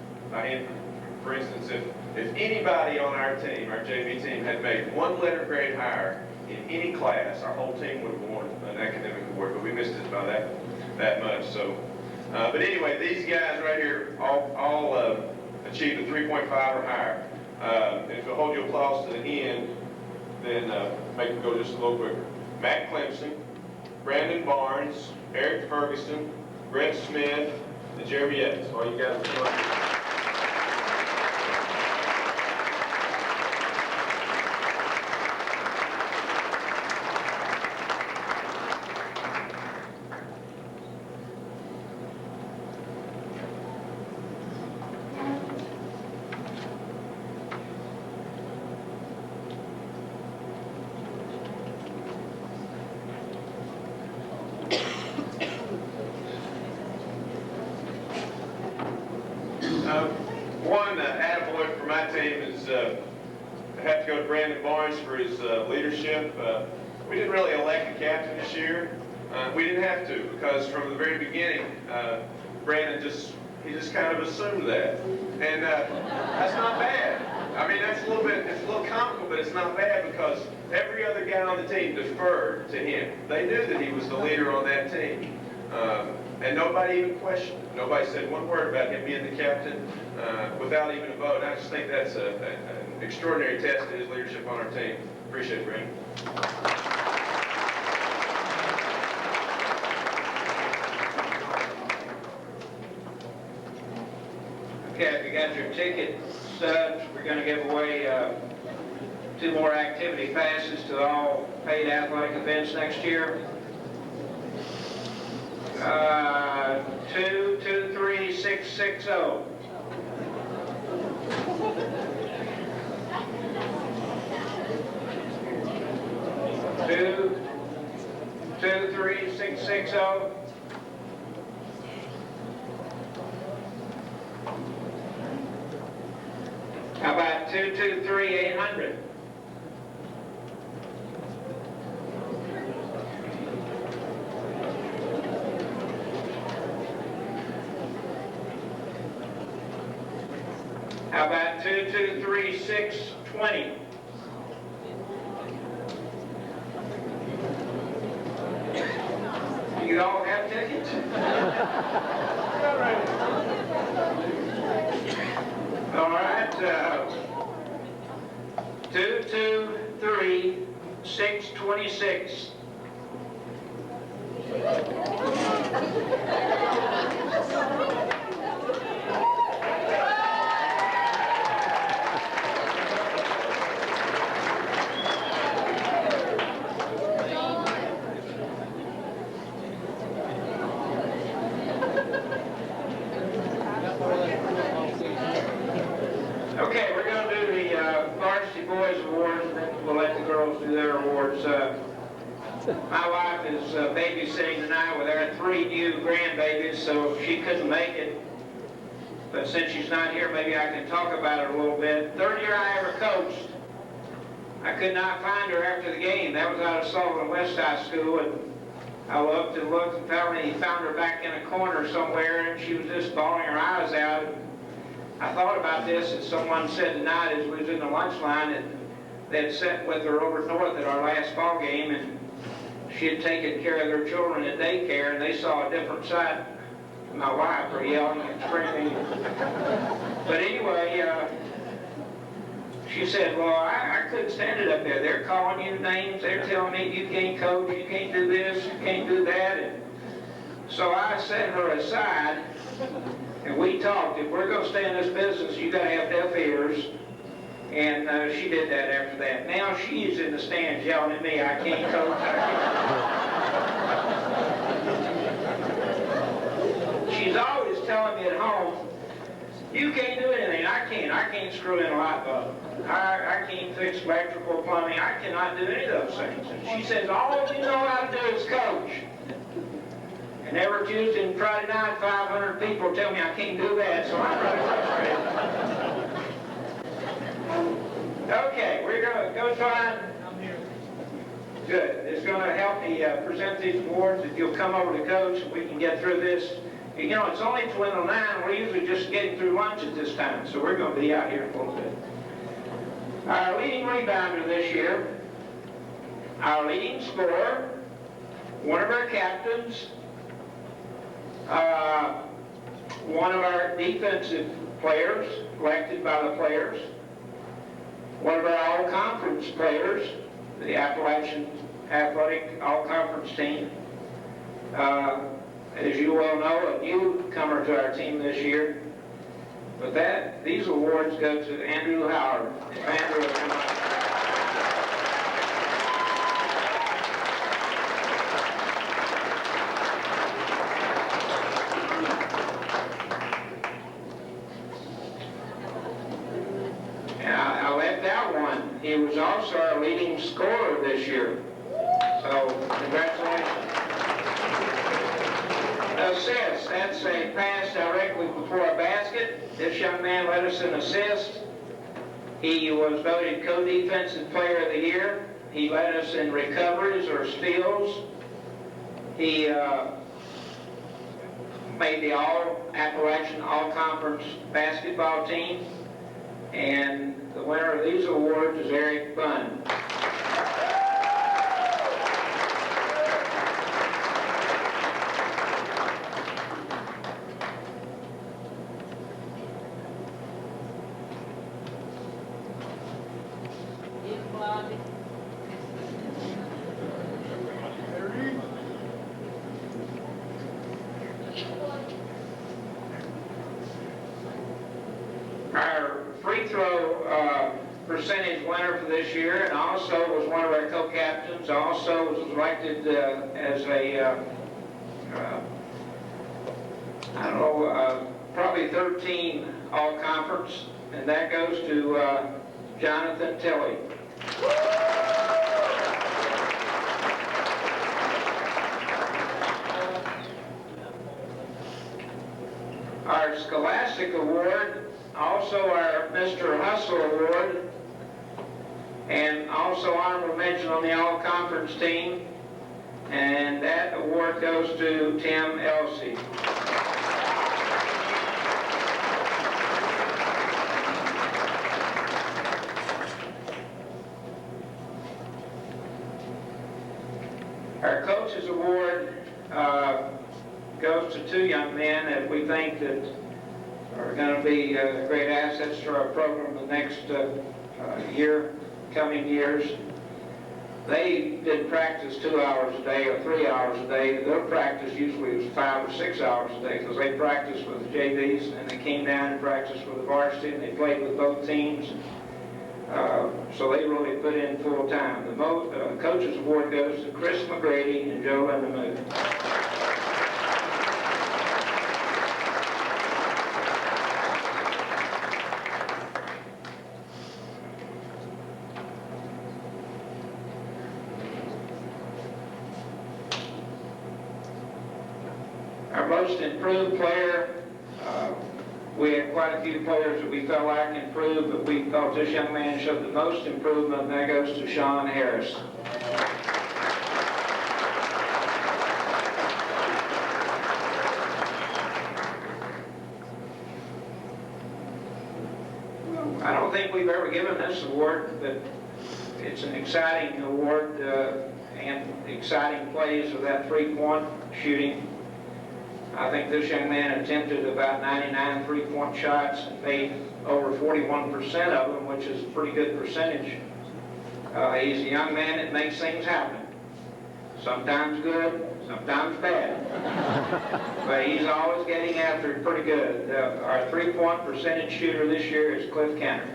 For instance, if anybody on our team, our JV team, had made 1 letter grade higher in any class, our whole team would have won an academic award, but we missed it by that much. So, but anyway, these guys right here all achieved a 3.5 or higher. And if you'll hold your applause to the end, then make it go just a little quicker. Matt Clemson, Brandon Barnes, Eric Ferguson, Brett Smith, and Jeremy Evans. All you guys are one attaboy for my team is I have to go to Brandon Barnes for his leadership. We didn't really elect a captain this year. We didn't have to, because from the very beginning, Brandon just kind of assumed that, and that's not bad. I mean, it's a little comical, but it's not bad because every other guy on the team deferred to him. They knew that he was the leader on that team. And nobody even questioned it. Nobody said one word about him being the captain without even a vote. And I just think that's an extraordinary test to his leadership on our team. Appreciate it, Brandon. Okay, if you got your ticket stubs, we're going to give away 2 more activity passes to all paid athletic events next year. 223660. 223660. How about 223800? How about 223620? You all have tickets? All right. 223626. Okay, we're going to do the Varsity Boys Awards, and then we'll let the girls do their awards. My wife is babysitting tonight with our 3 new grandbabies, so she couldn't make it. But since she's not here, maybe I can talk about it a little bit. 3rd year I ever coached. I could not find her after the game. That was out of Sullivan West High School, and I looked and looked and found her back in a corner somewhere, and she was just bawling her eyes out. I thought about this, and someone said tonight as we was in the lunch line that they had sat with her over north at our last ball game, and she had taken care of their children at daycare, and they saw a different side of my wife, her yelling and screaming. But anyway, she said, well, I couldn't stand it up there. They're calling you names. They're telling me you can't coach, you can't do this, you can't do that. And so I set her aside, and we talked. If we're going to stay in this business, you got to have deaf ears. And she did that after that. Now she's in the stands yelling at me, I can't coach, I can't. She's always telling me at home, you can't do anything. I can't screw in a light bulb. I can't fix electrical, plumbing. I cannot do any of those things. And she says, all you know how to do is coach. And every Tuesday and Friday night, 500 people tell me I can't do that, so I'm really frustrated. Okay, we're going to go try. Good. It's going to help me present these awards. If you'll come over to Coach, and we can get through this. You know, it's only 8:29. We're usually just getting through lunch at this time, so we're going to be out here in a little bit. Our leading rebounder this year, our leading scorer, one of our captains, one of our defensive players, elected by the players, one of our all-conference players, the Appalachian Athletic All-Conference team. As you well know, a newcomer to our team this year. With that, these awards go to Andrew Howard. If Andrew will come up. I left out one. He was also our leading scorer this year. So, congratulations. Assist, that's a pass directly before a basket. This young man led us in assist. He was voted co-defensive player of the year. He led us in recoveries or steals. He made the All-Appalachian All-Conference basketball team. And the winner of these awards is Eric Bunn. percentage winner for this year, and also was one of our co-captains. Also was elected as a, I don't know, probably 13 all-conference, and that goes to Jonathan Tilley. Our Scholastic Award, also our Mr. Hustle Award, and also honorable mention on the all-conference team, and that award goes to Tim Elsey. Our Coaches Award goes to two young men that we think that are going to be great assets to our program the next coming years. They didn't practice 2 hours a day or 3 hours a day. Their practice usually was 5 or 6 hours a day because they practiced with the JVs and they came down and practiced with the varsity and they played with both teams. So they really put in full time. The Coaches Award goes to Chris McGrady and Joe Lindemuth. Our most improved player, we had quite a few players that we felt like improved, but we thought this young man showed the most improvement, and that goes to Sean Harris. I don't think we've ever given this award, but it's an exciting award and exciting plays of that three-point shooting. I think this young man attempted about 99 three-point shots and made over 41% of them, which is a pretty good percentage. He's a young man that makes things happen. Sometimes good, sometimes bad. But he's always getting after it pretty good. Our three-point percentage shooter this year is Cliff Kenner.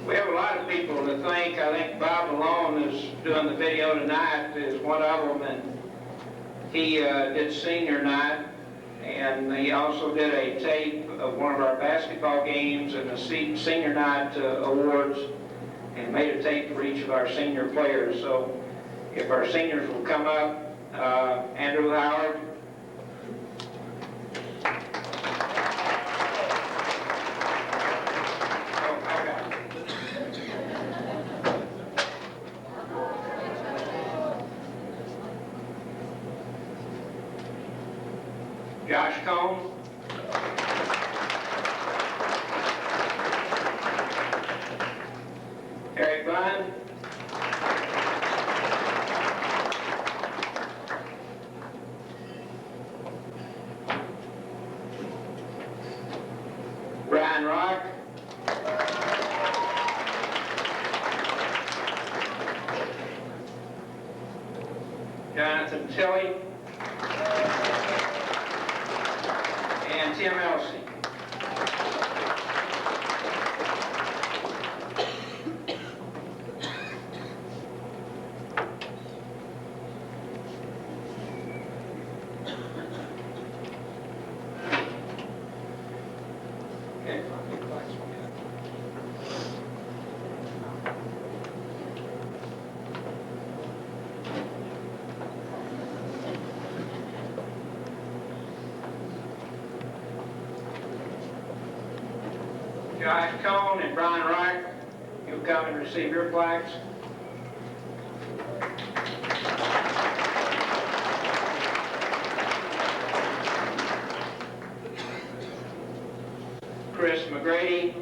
We have a lot of people to thank. I think Bob Malone is doing the video tonight, is one of them, and he did senior night, and he also did a tape of one of our basketball games and the senior night awards, and made a tape for each of our senior players. So if our seniors will come up, Andrew Howard, Josh Cohn, Eric Bunn, Brian Rock, Jonathan Tilley, and Tim Elsey. Okay. Josh Cohn and Brian Wright, you'll come and receive your plaques. Chris McGrady,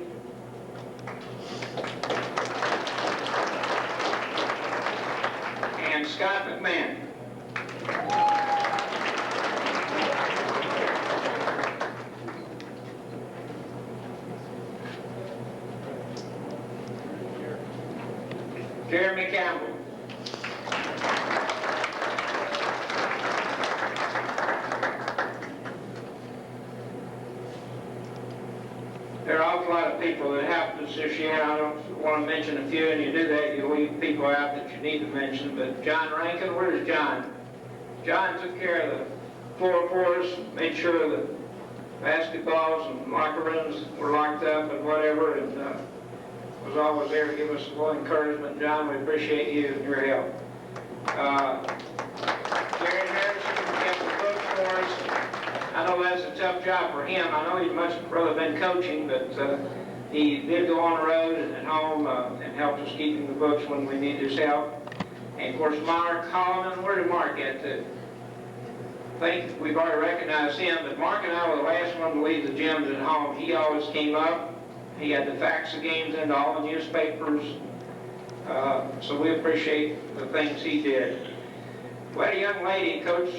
and Scott McMahon. awful lot of people that helped us this year. I don't want to mention a few, and you do that, you leave people out that you need to mention. But John Rankin, where's John? John took care of the floor for us, made sure the basketballs and locker rooms were locked up and whatever, and was always there to give us a little encouragement. John, we appreciate you and your help. Jerry Harrison kept the books for us. I know that's a tough job for him. I know he'd much rather been coaching, but he did go on the road and at home and helped us keeping the books when we needed his help. And of course, Mark Holloman, where did Mark get to? I think we've already recognized him, but Mark and I were the last one to leave the gyms at home. He always came up. He had to fax the games into all the newspapers. So we appreciate the things he did. We had a young lady, Coach,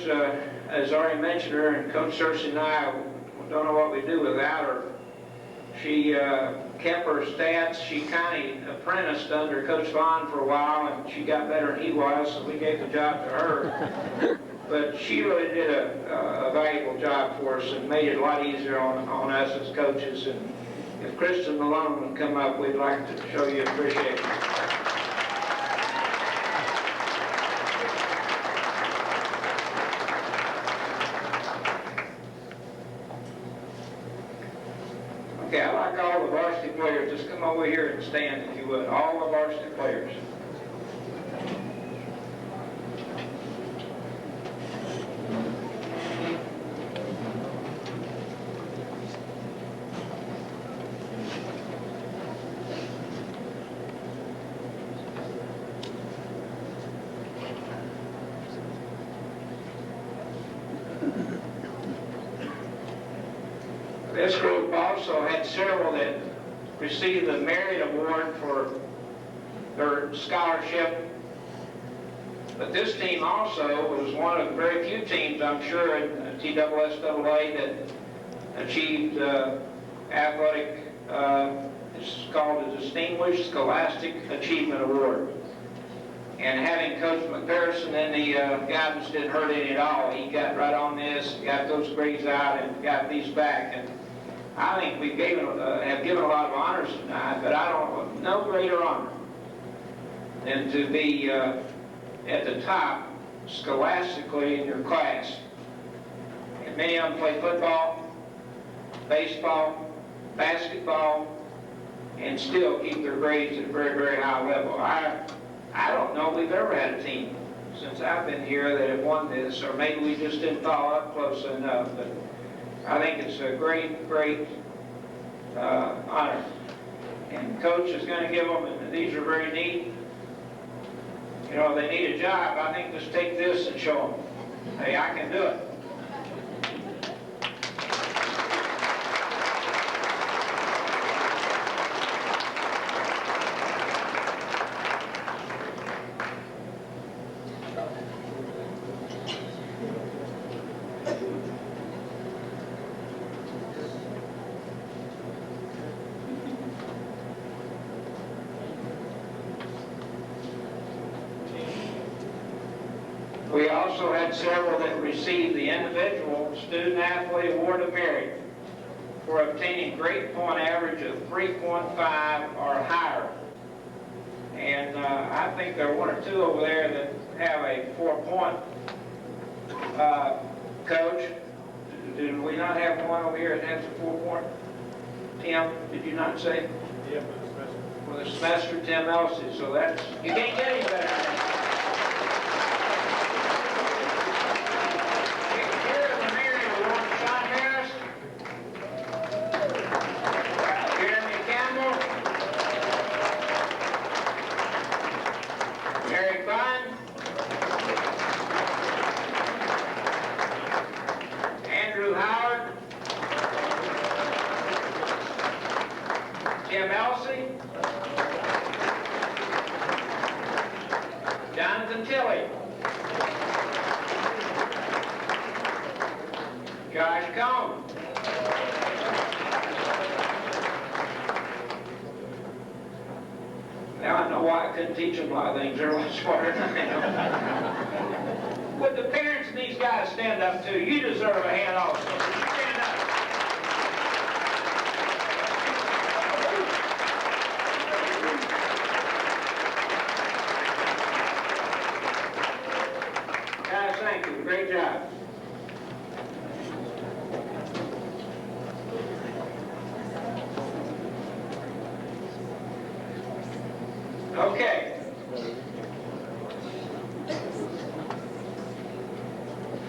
has already mentioned her, and Coach Cersei and I don't know what we'd do without her. She kept her stats. She kind of apprenticed under Coach Vaughn for a while, and she got better than he was, so we gave the job to her. But she really did a valuable job for us and made it a lot easier on us as coaches. And if Kristen Malone would come up, we'd like to show you appreciation. Okay, I'd like all the varsity players, just come over here and stand if you would. All the varsity players. This group also had several that received the Merit Award for their scholarship. But this team also was one of the very few teams, I'm sure, in TSSAA that achieved athletic, it's called a Distinguished Scholastic Achievement Award. And having Coach McPherson in the guidance didn't hurt any at all. He got right on this, got those grades out, and got these back. And I think we have given a lot of honors tonight, but I don't know no greater honor than to be at the top scholastically in your class. And many of them play football, baseball, basketball, and still keep their grades at a very, very high level. I don't know we've ever had a team since I've been here that have won this, or maybe we just didn't follow up close enough. But I think it's a great, great honor. And Coach is going to give them, and these are very neat. You know, if they need a job, I think just take this and show them, hey, I can do it. We also had several that received the Individual Student Athlete Award of Merit for obtaining grade point average of 3.5 or higher. And I think there are one or two over there that have a 4-point coach. Did we not have one over here that has a 4-point? Tim, did you not say? Yeah, for the semester. For the semester, Tim Elsey. So that's, you can't get any better than that. Teach them a lot of things. They're a lot smarter than I am. Would the parents of these guys stand up too? You deserve a hand also. Stand up. Okay.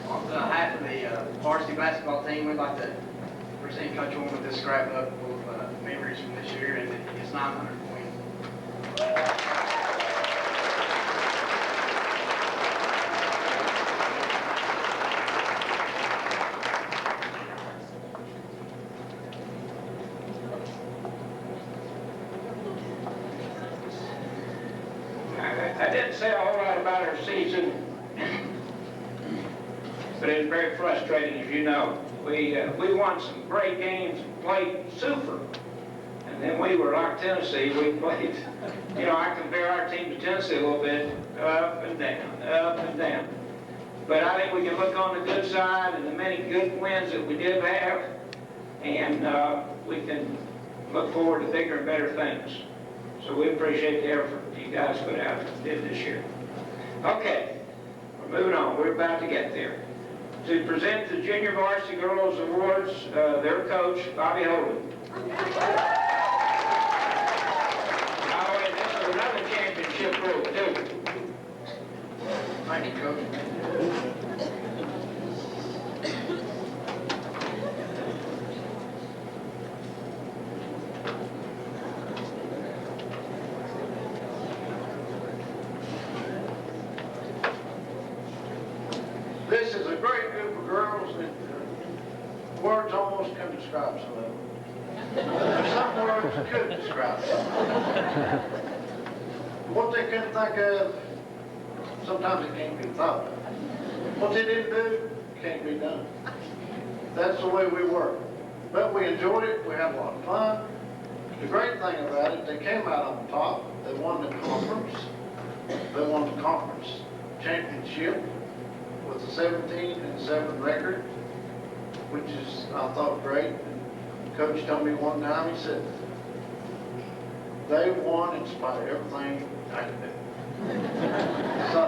On behalf of the varsity basketball team, we'd like to present Coach Warren with this scrapbook of memories from this year and his 900 win. I didn't say a whole lot about our season, but it was very frustrating, as you know. We won some great games, played super, and then we were like Tennessee. We played, you know, I compare our team to Tennessee a little bit, up and down, up and down. But I think we can look on the good side and the many good wins that we did have, and we can look forward to bigger and better things. So we appreciate the effort you guys put out and did this year. Okay, we're moving on. We're about to get there. To present the Junior Varsity Girls Awards, their coach, Bobby Holden. By the way, this is another championship group, too. Thank you, Coach. This is a great group of girls that words almost can describe some of them. There's some words could describe them. What they couldn't think of, sometimes it can't be thought of. What they didn't do, can't be done. That's the way we work. But we enjoyed it, we had a lot of fun. The great thing about it, they came out on top. They won the conference. They won the conference championship with a 17-7 record, which is, I thought, great. And Coach told me one time, he said, they won in spite of everything I could do. So,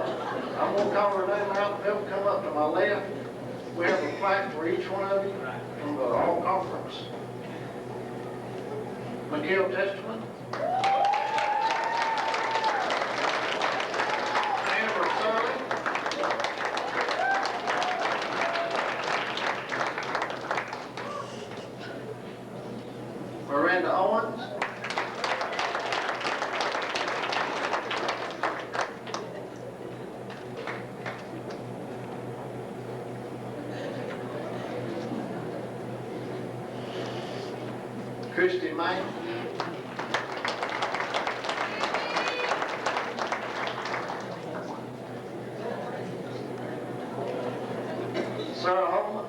I'm going to call her name out. They'll come up to my left. We have a plaque for each one of you from the all-conference. Miguel Testament. Amber Sullivan. Miranda Owens. Christy May. Sarah Holman.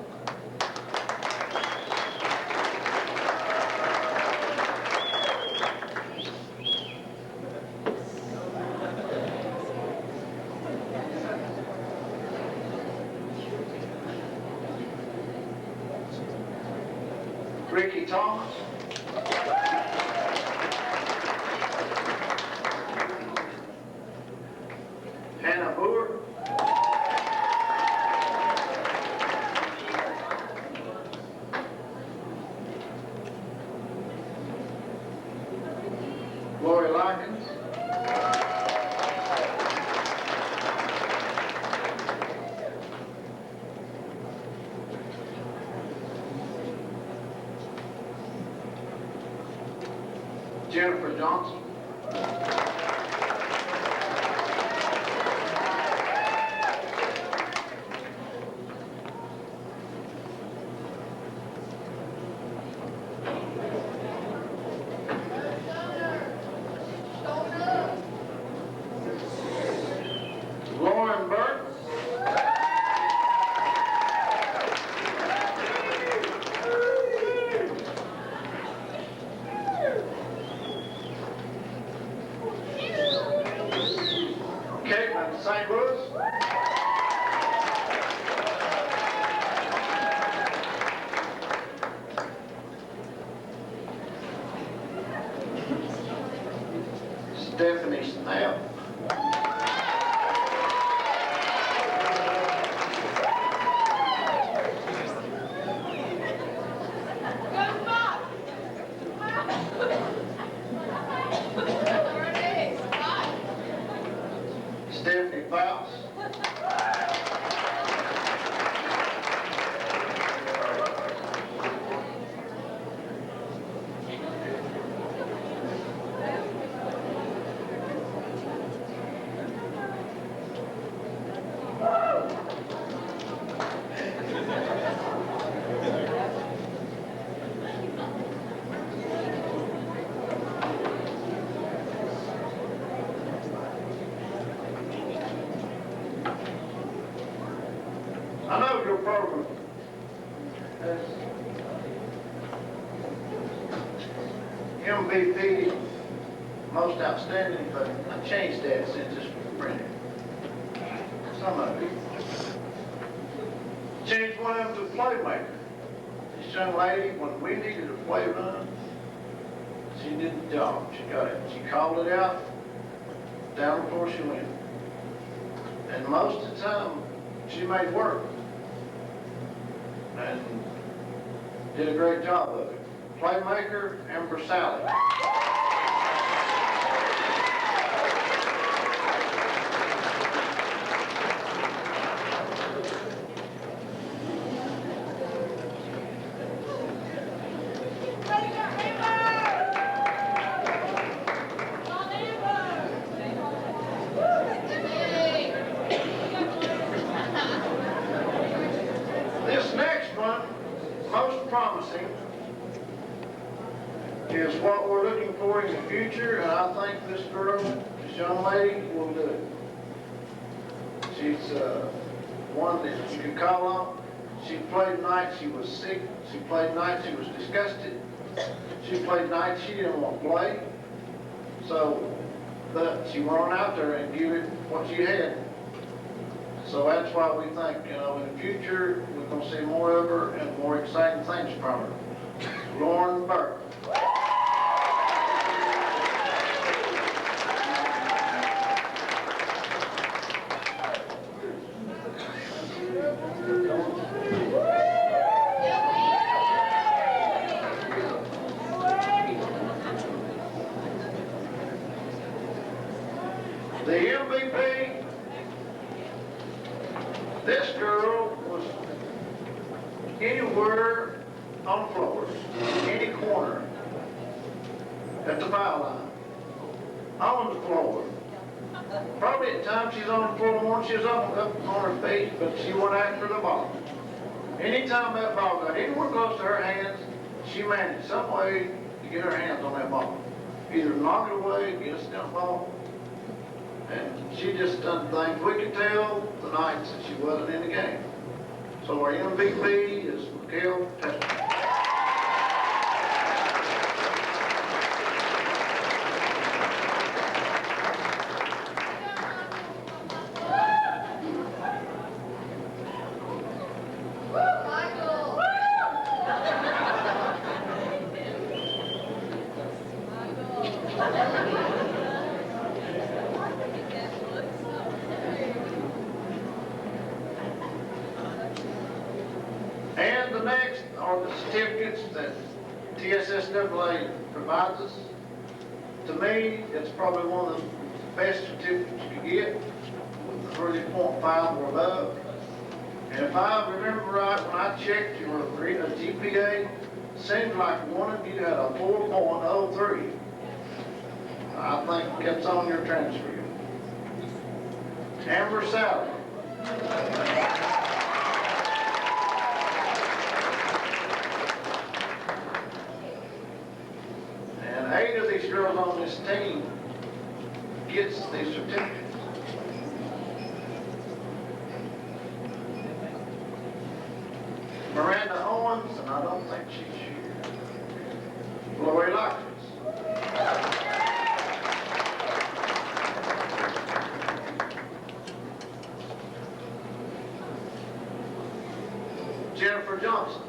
Ricky Thomas. Hannah Boer. Lori Larkins. Jennifer Johnson. Lauren Burke. MVP, most outstanding, but I changed that since this was printed. Some of it. Changed one of them to playmaker. This young lady, when we needed a play run, she did the job. She got it. She called it out down before she went. And most of the time, she made work. And did a great job of it. Playmaker, Amber Sally. This next one, most promising, is what we're looking for in the future, and I think this girl, this young lady, will do it. She's one that you can call on. She played night, she was sick. She played night, she was disgusted. She played night, she didn't want to play. So, but she went on out there and gave it what she had. So that's why we think, in the future, we're going to see more of her and more exciting things from her. Lauren Burke. The MVP, this girl was anywhere on the floor, any corner, at the foul line, on the floor. Probably at times she's on the floor more, she was up on her feet, but she went after the ball. Anytime that ball got anywhere close to her hands, she managed some way to get her hands on that ball. Either knock it away, get a stump ball, and she just done things. We could tell the nights that she wasn't in the game. So our MVP is Mikhail Tester. And the next are the certificates that TSSAA provides us. To me, it's probably one of the best certificates you can get, with the 30.5 or above. And if I remember right, when I checked your GPA, seemed like one of you had a 4.03. I think that's on your transcript. Amber Sally. And 8 of these girls on this team gets these certificates. Miranda Owens, and I don't think she's here. Lori Lockridge. Jennifer Johnson.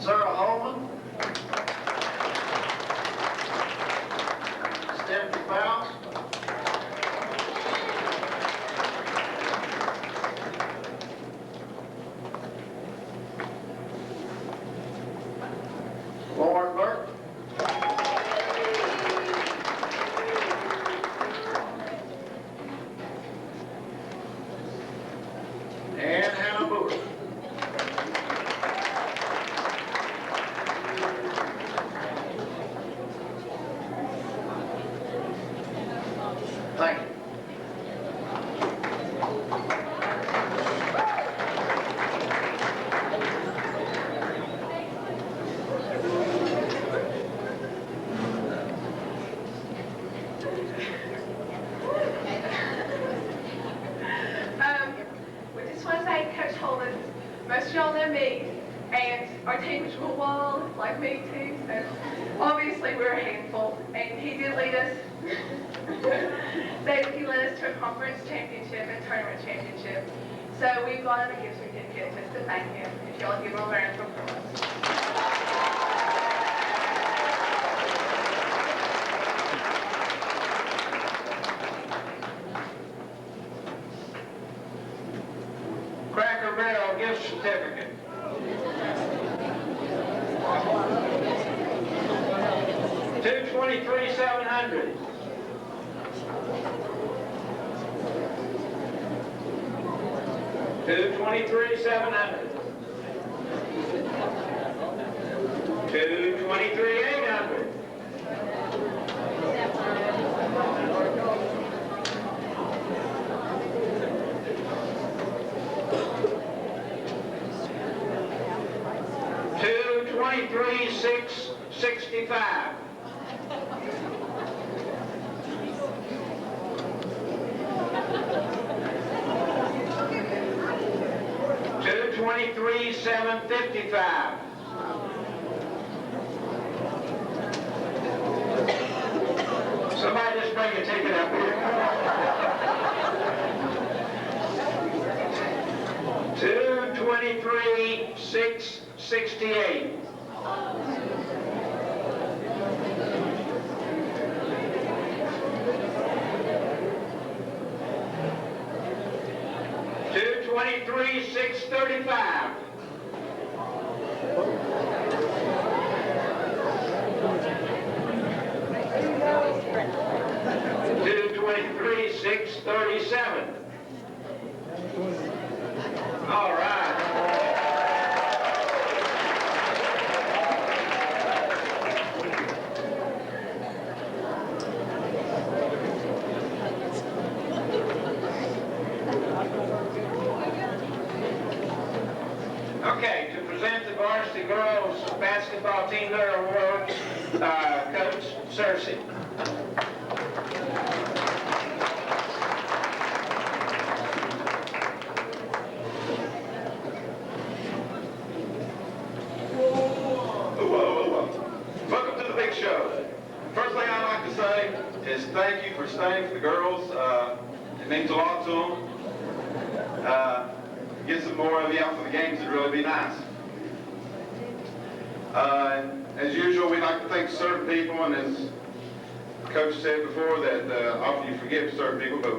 Sarah Holman. Stephanie Bowles. Most of y'all know me, and our team was real wild, like me too, so obviously we're a handful, and he did lead us. He led us to a conference championship and tournament championship. So we've got him a gift certificate just to thank him, if y'all give him a round of applause. Cracker Barrel gift certificate. $223,700. $223,700. $223,800. $223,665. $223,755. Somebody just bring a ticket up here. $223,668. $223,635. $223,637. All right. Okay, to present the varsity girls basketball team their awards, Coach Cersei. Welcome to the big show. First thing I'd like to say is thank you for staying for the girls. It means a lot to them. Get some more of you out for the games would really be nice. As usual, we like to thank certain people, and as Coach said before, that often you forgive certain people, but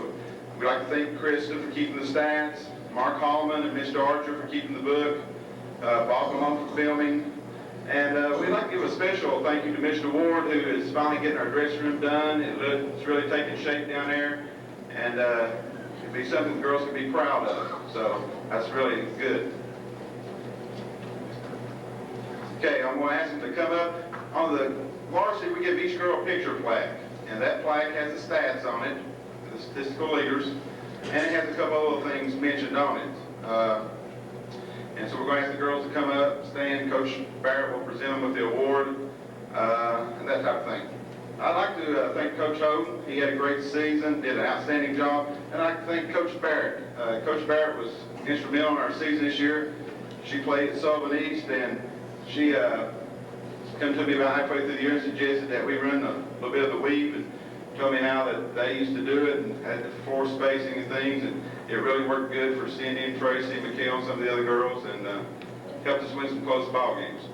we'd like to thank Krista for keeping the stats, Mark Holloman and Mr. Archer for keeping the book, Bob Malone for filming, and we'd like to give a special thank you to Mr. Ward, who is finally getting our dressing room done. It's really taking shape down there, and it'd be something the girls can be proud of. So that's really good. Okay, I'm going to ask them to come up. On the varsity, we give each girl a picture plaque, and that plaque has the stats on it, the statistical leaders, and it has a couple other things mentioned on it. And so we're going to ask the girls to come up, stand. Coach Barrett will present them with the award, and that type of thing. I'd like to thank Coach Hope. He had a great season, did an outstanding job. And I'd like to thank Coach Barrett. Coach Barrett was instrumental in our season this year. She played at Sullivan East, and she come to me about halfway through the year and suggested that we run a little bit of the weave, and told me how that they used to do it and had the floor spacing and things, and it really worked good for Cindy and Tracy, McKell, and some of the other girls, and helped us win some close ball games.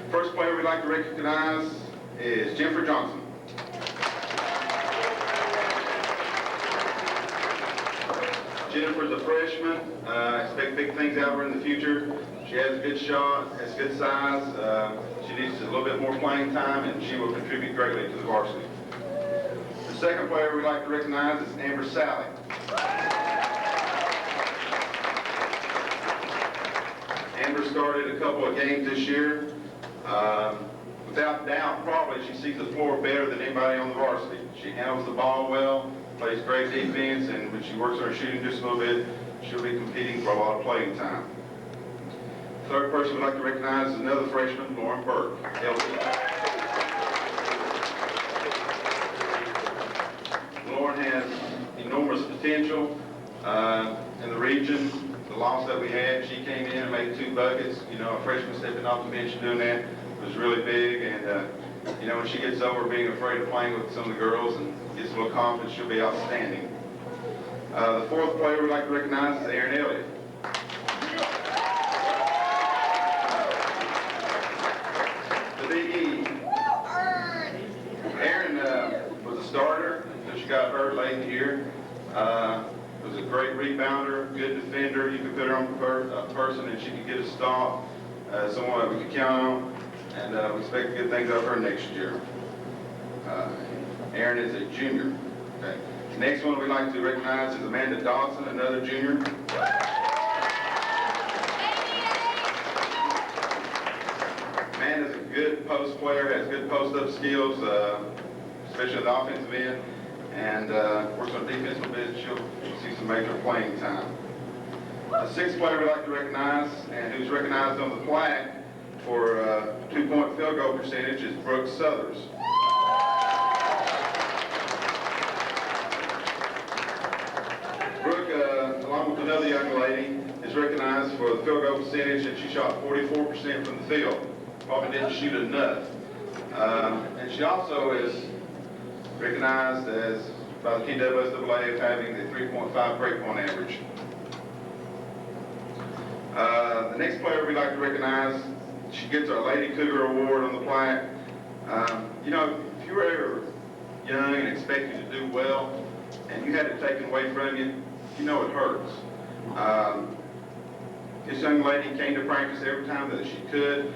First player we'd like to recognize is Jennifer Johnson. Jennifer's a freshman. Expect big things out of her in the future. She has a good shot, has good size. She needs a little bit more playing time, and she will contribute greatly to the varsity. The second player we'd like to recognize is Amber Sally. Amber started a couple of games this year. Without doubt, probably she sees the floor better than anybody on the varsity. She handles the ball well, plays great defense, and when she works on her shooting just a little bit, she'll be competing for a lot of playing time. Third person we'd like to recognize is another freshman, Lauren Burke. Lauren has enormous potential in the region. the loss that we had. She came in and made 2 buckets. You know, a freshman stepping off the bench and doing that was really big. And, you know, when she gets over being afraid of playing with some of the girls and gets a little confidence, she'll be outstanding. The 4th player we'd like to recognize is Aaron Elliott. The Big E. Aaron was a starter until she got hurt late in the year. Was a great rebounder, good defender. You could put her on a person and she could get a stop. Someone that we could count on. And we expect good things out of her next year. Aaron is a junior. Okay. The next one we'd like to recognize is Amanda Dodson, another junior. Amanda's a good post player, has good post-up skills, especially at the offensive end. And works on defense a bit. She'll see some major playing time. The 6th player we'd like to recognize, and who's recognized on the plaque for 2-point field goal percentage, is Brooke Southers. Brooke, along with another young lady, is recognized for the field goal percentage, and she shot 44% from the field. Probably didn't shoot enough. And she also is recognized as by the TWSAA of having the 3.5 break-point average. The next player we'd like to recognize, she gets our Lady Cougar Award on the plaque. You know, if you were ever young and expected to do well, and you had it taken away from you, you know it hurts. This young lady came to practice every time that she could.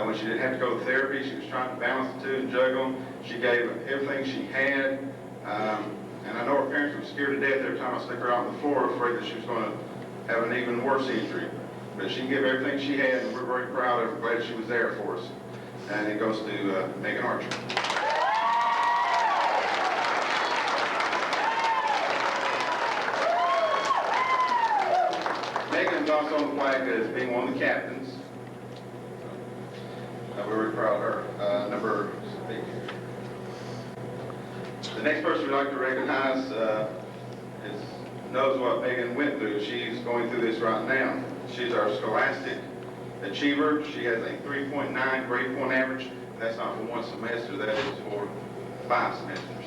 When she didn't have to go to therapy, she was trying to balance the 2 and juggle. She gave everything she had. And I know her parents were scared to death every time I stuck her out on the floor, afraid that she was going to have an even worse injury. But she gave everything she had, and we're very proud of her, glad she was there for us. And it goes to Megan Archer. Megan's also on the plaque as being one of the captains. We're very proud of her. Number 8. The next person we'd like to recognize knows what Megan went through. She's going through this right now. She's our scholastic achiever. She has a 3.9 grade point average. That's not for 1 semester, that is for 5 semesters.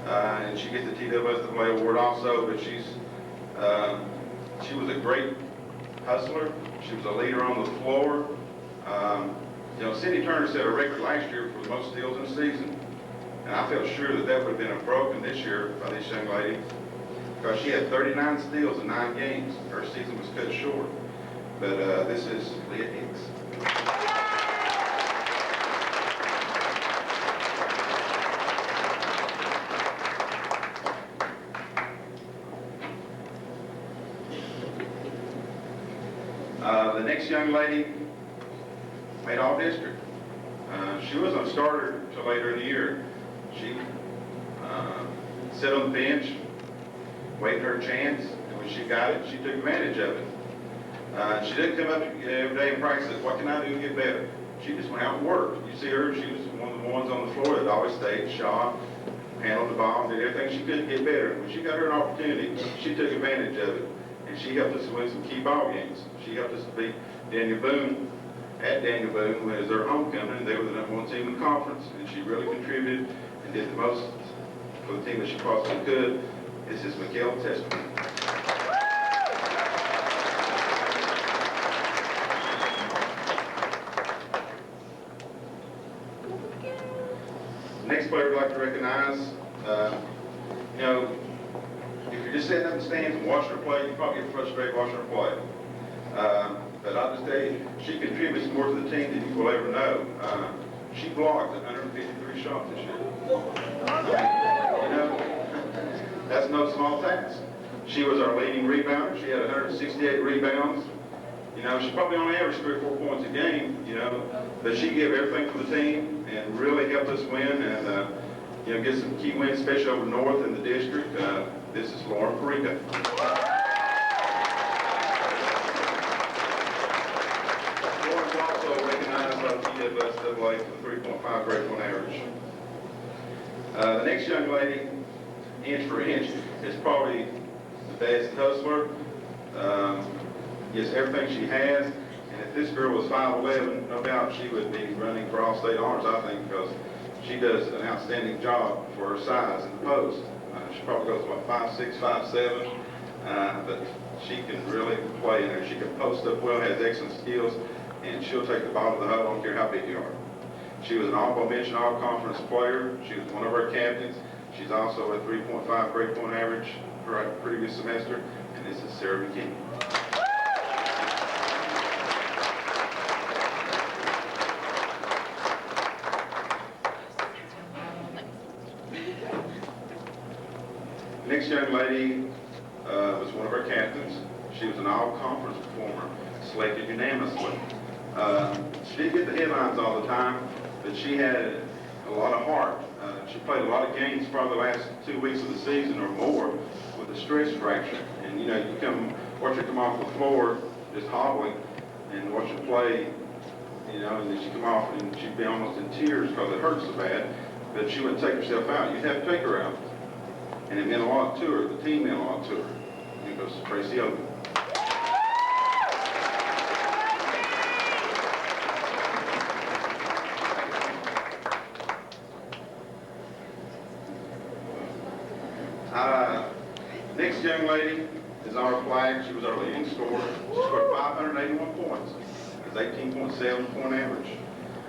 And she gets the TWSAA award also, but she was a great hustler. She was a leader on the floor. You know, Cindy Turner set a record last year for the most steals in a season. And I felt sure that that would have been broken this year by this young lady, because she had 39 steals in 9 games. Her season was cut short. But this is Leah Hicks. The next young lady made all district. She wasn't a starter until later in the year. She sat on the bench, waited her chance, and when she got it, she took advantage of it. She didn't come up every day and practice, what can I do to get better? She just went out and worked. You see her, she was one of the ones on the floor that always stayed, shot, handled the ball, did everything she could to get better. When she got her an opportunity, she took advantage of it. And she helped us win some key ball games. She helped us to beat Daniel Boone at Daniel Boone when it was their homecoming, and they were the #1 team in the conference. And she really contributed and did the most for the team that she possibly could. This is Mikhail Testament. Next player we'd like to recognize, you know, if you're just sitting up in the stands and watching her play, you probably get frustrated watching her play. But I'll just tell you, she contributes more to the team than you will ever know. She blocked 153 shots this year. You know, that's no small task. She was our leading rebounder. She had 168 rebounds. You know, she probably only averaged 3 or 4 points a game, you know, but she gave everything for the team and really helped us win and, you know, get some key wins, especially over north in the district. This is Lauren Perica. Lauren's also recognized by the TWSAA for 3.5 grade point average. The next young lady, inch for inch, is probably the best hustler. Gives everything she has. And if this girl was 5'11", no doubt she would be running for all state honors, I think, because she does an outstanding job for her size in the post. She probably goes, what, 5'6", 5'7", but she can really play in there. She can post up well, has excellent skills, and she'll take the ball to the huddle, I don't care how big you are. She was an all mention, all-conference player. She was one of our captains. She's also a 3.5 grade point average for our previous semester, and this is Sarah McKinney. Next young lady was one of our captains. She was an all-conference performer, selected unanimously. She didn't get the headlines all the time, but she had a lot of heart. She played a lot of games probably the last 2 weeks of the season or more with a stress fracture. And you know, you watch her come off the floor just hobbling and watch her play, you know, and then she'd come off and she'd be almost in tears because it hurt so bad, but she wouldn't take herself out. You'd have to take her out. And it meant a lot to her. The team meant a lot to her. It goes to Tracy Oden. Next young lady is our flag. She was our leading scorer. She scored 581 points. That's 18.7 point average.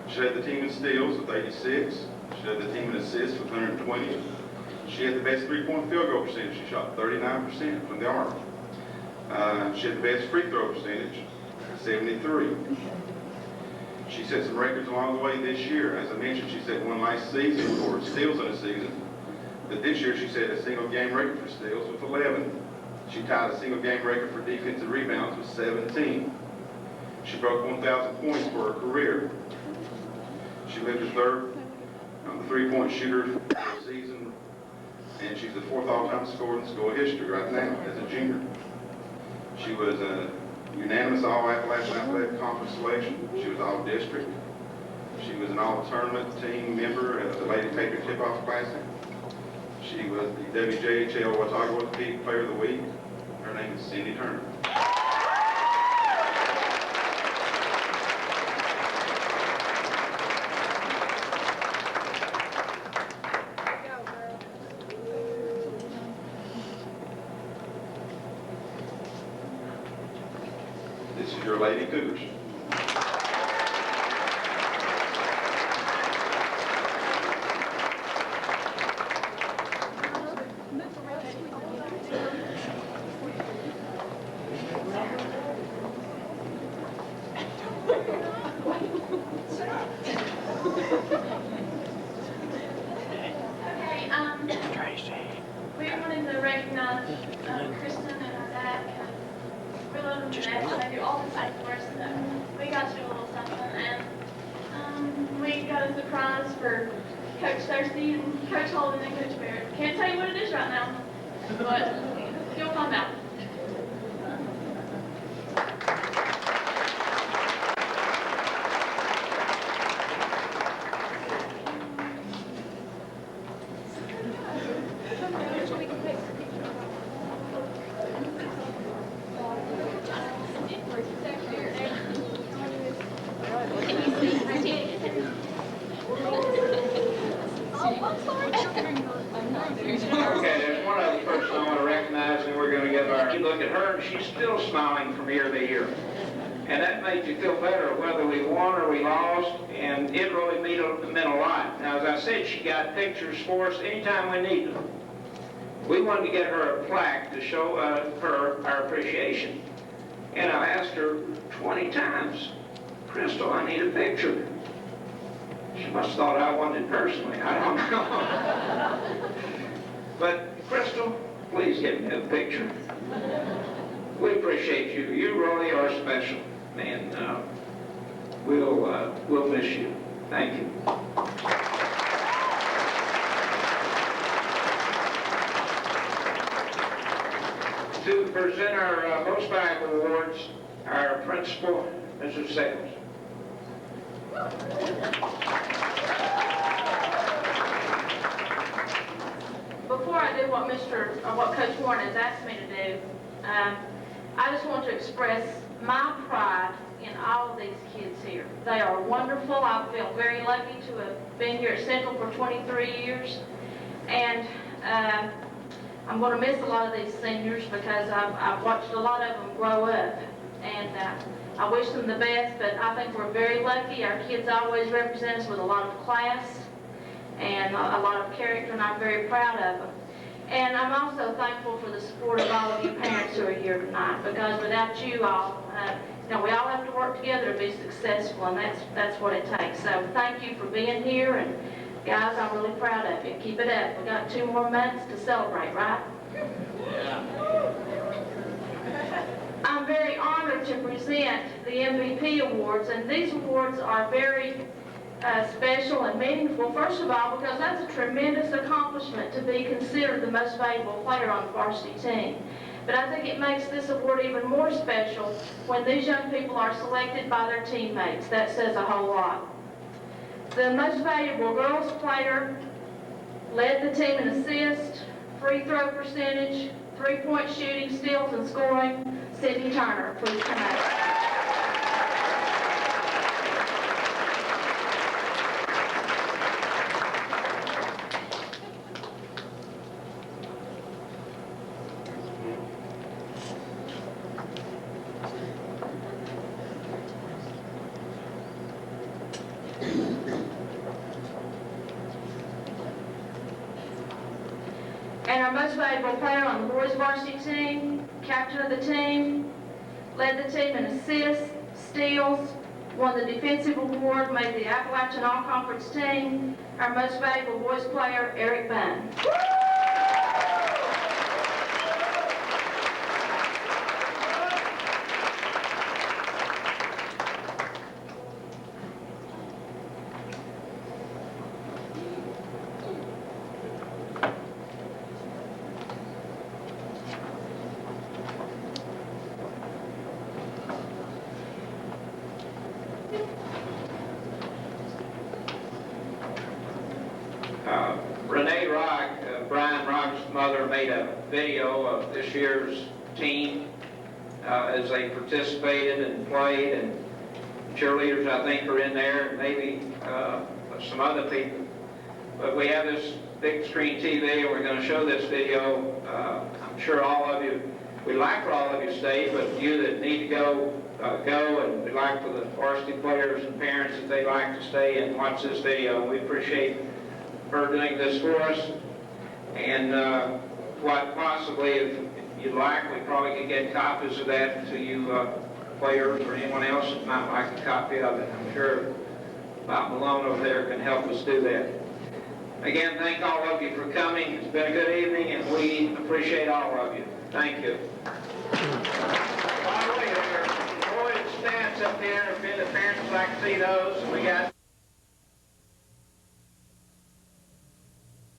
She led the team in steals with 86. She led the team in assists with 120. She had the best three-point field goal percentage. She shot 39% from the arc. She had the best free throw percentage, 73. She set some records along the way this year. As I mentioned, she set one last season for steals in a season. But this year she set a single game record for steals with 11. She tied a single game record for defensive rebounds with 17. She broke 1,000 points for her career. She lived her third on the three-point shooter for the season, and she's the fourth all-time scorer in school history right now as a junior. She was a unanimous All-Appalachian Athletic Conference selection. She was all-district. She was an all-tournament team member at the Lady Patriot Tip-Off Classic. She was the WJHL Watauga Orthopedic Player of the Week. Her name is Cindy Turner. This is your Lady Cougars. We wanted to recognize Kristen and her dad. We love them to death. They do all the same for us. We got you a little something, and we got a surprise for Coach Thirsty and Coach Holden and Coach Barrett. Can't tell you what it is right now, but you'll find out. Okay, there's one other person I want to recognize, and we're going to give our... You look at her, and she's still smiling from year to year. And that made you feel better whether we won or we lost, and it really meant a lot. Now, as I said, she got pictures for us anytime we needed them. We wanted to get her a plaque to show her our appreciation. And I asked her 20 times, Crystal, I need a picture. She must have thought I wanted it personally. I don't know. But, Crystal, please give me a picture. We appreciate you. You really are special. And we'll miss you. Thank you. To present our most valuable awards, our principal, Mrs. Sales. Before I do what Coach Warren has asked me to do, I just want to express my pride in all of these kids here. They are wonderful. I feel very lucky to have been here at Central for 23 years. And I'm going to miss a lot of these seniors because I've watched a lot of them grow up. And I wish them the best, but I think we're very lucky. Our kids always represent us with a lot of class and a lot of character, and I'm very proud of them. And I'm also thankful for the support of all of you parents who are here tonight, because without you all, we all have to work together to be successful, and that's what it takes. So thank you for being here, and guys, I'm really proud of you. Keep it up. We got 2 more months to celebrate, right? Yeah. I'm very honored to present the MVP awards, and these awards are very special and meaningful, first of all, because that's a tremendous accomplishment to be considered the most valuable player on the varsity team. But I think it makes this award even more special when these young people are selected by their teammates. That says a whole lot. The most valuable girls player led the team in assists, free throw percentage, 3-point shooting, steals, and scoring. Sydney Turner, please come out. And our most valuable player on the boys varsity team, captain of the team, led the team in assists, steals, won the defensive award, made the Appalachian All-Conference team. Our most valuable boys player, Eric Bunn. Renee Rock, Brian Rock's mother, made a video of this year's team as they participated and played, and cheerleaders I think are in there, and maybe some other people. But we have this big screen TV and we're going to show this video. I'm sure all of you, we'd like for all of you to stay, but you that need to go, go, and we'd like for the varsity players and parents if they'd like to stay and watch this video. We appreciate her doing this for us, and what possibly, if you'd like, we probably could get copies of that to you players or anyone else that might like a copy of it. I'm sure Bob Malone over there can help us do that. Again, thank all of you for coming. It's been a good evening, and we appreciate all of you. Thank you. By the way, there are boys' stats up there, if the parents would like to see those, and we got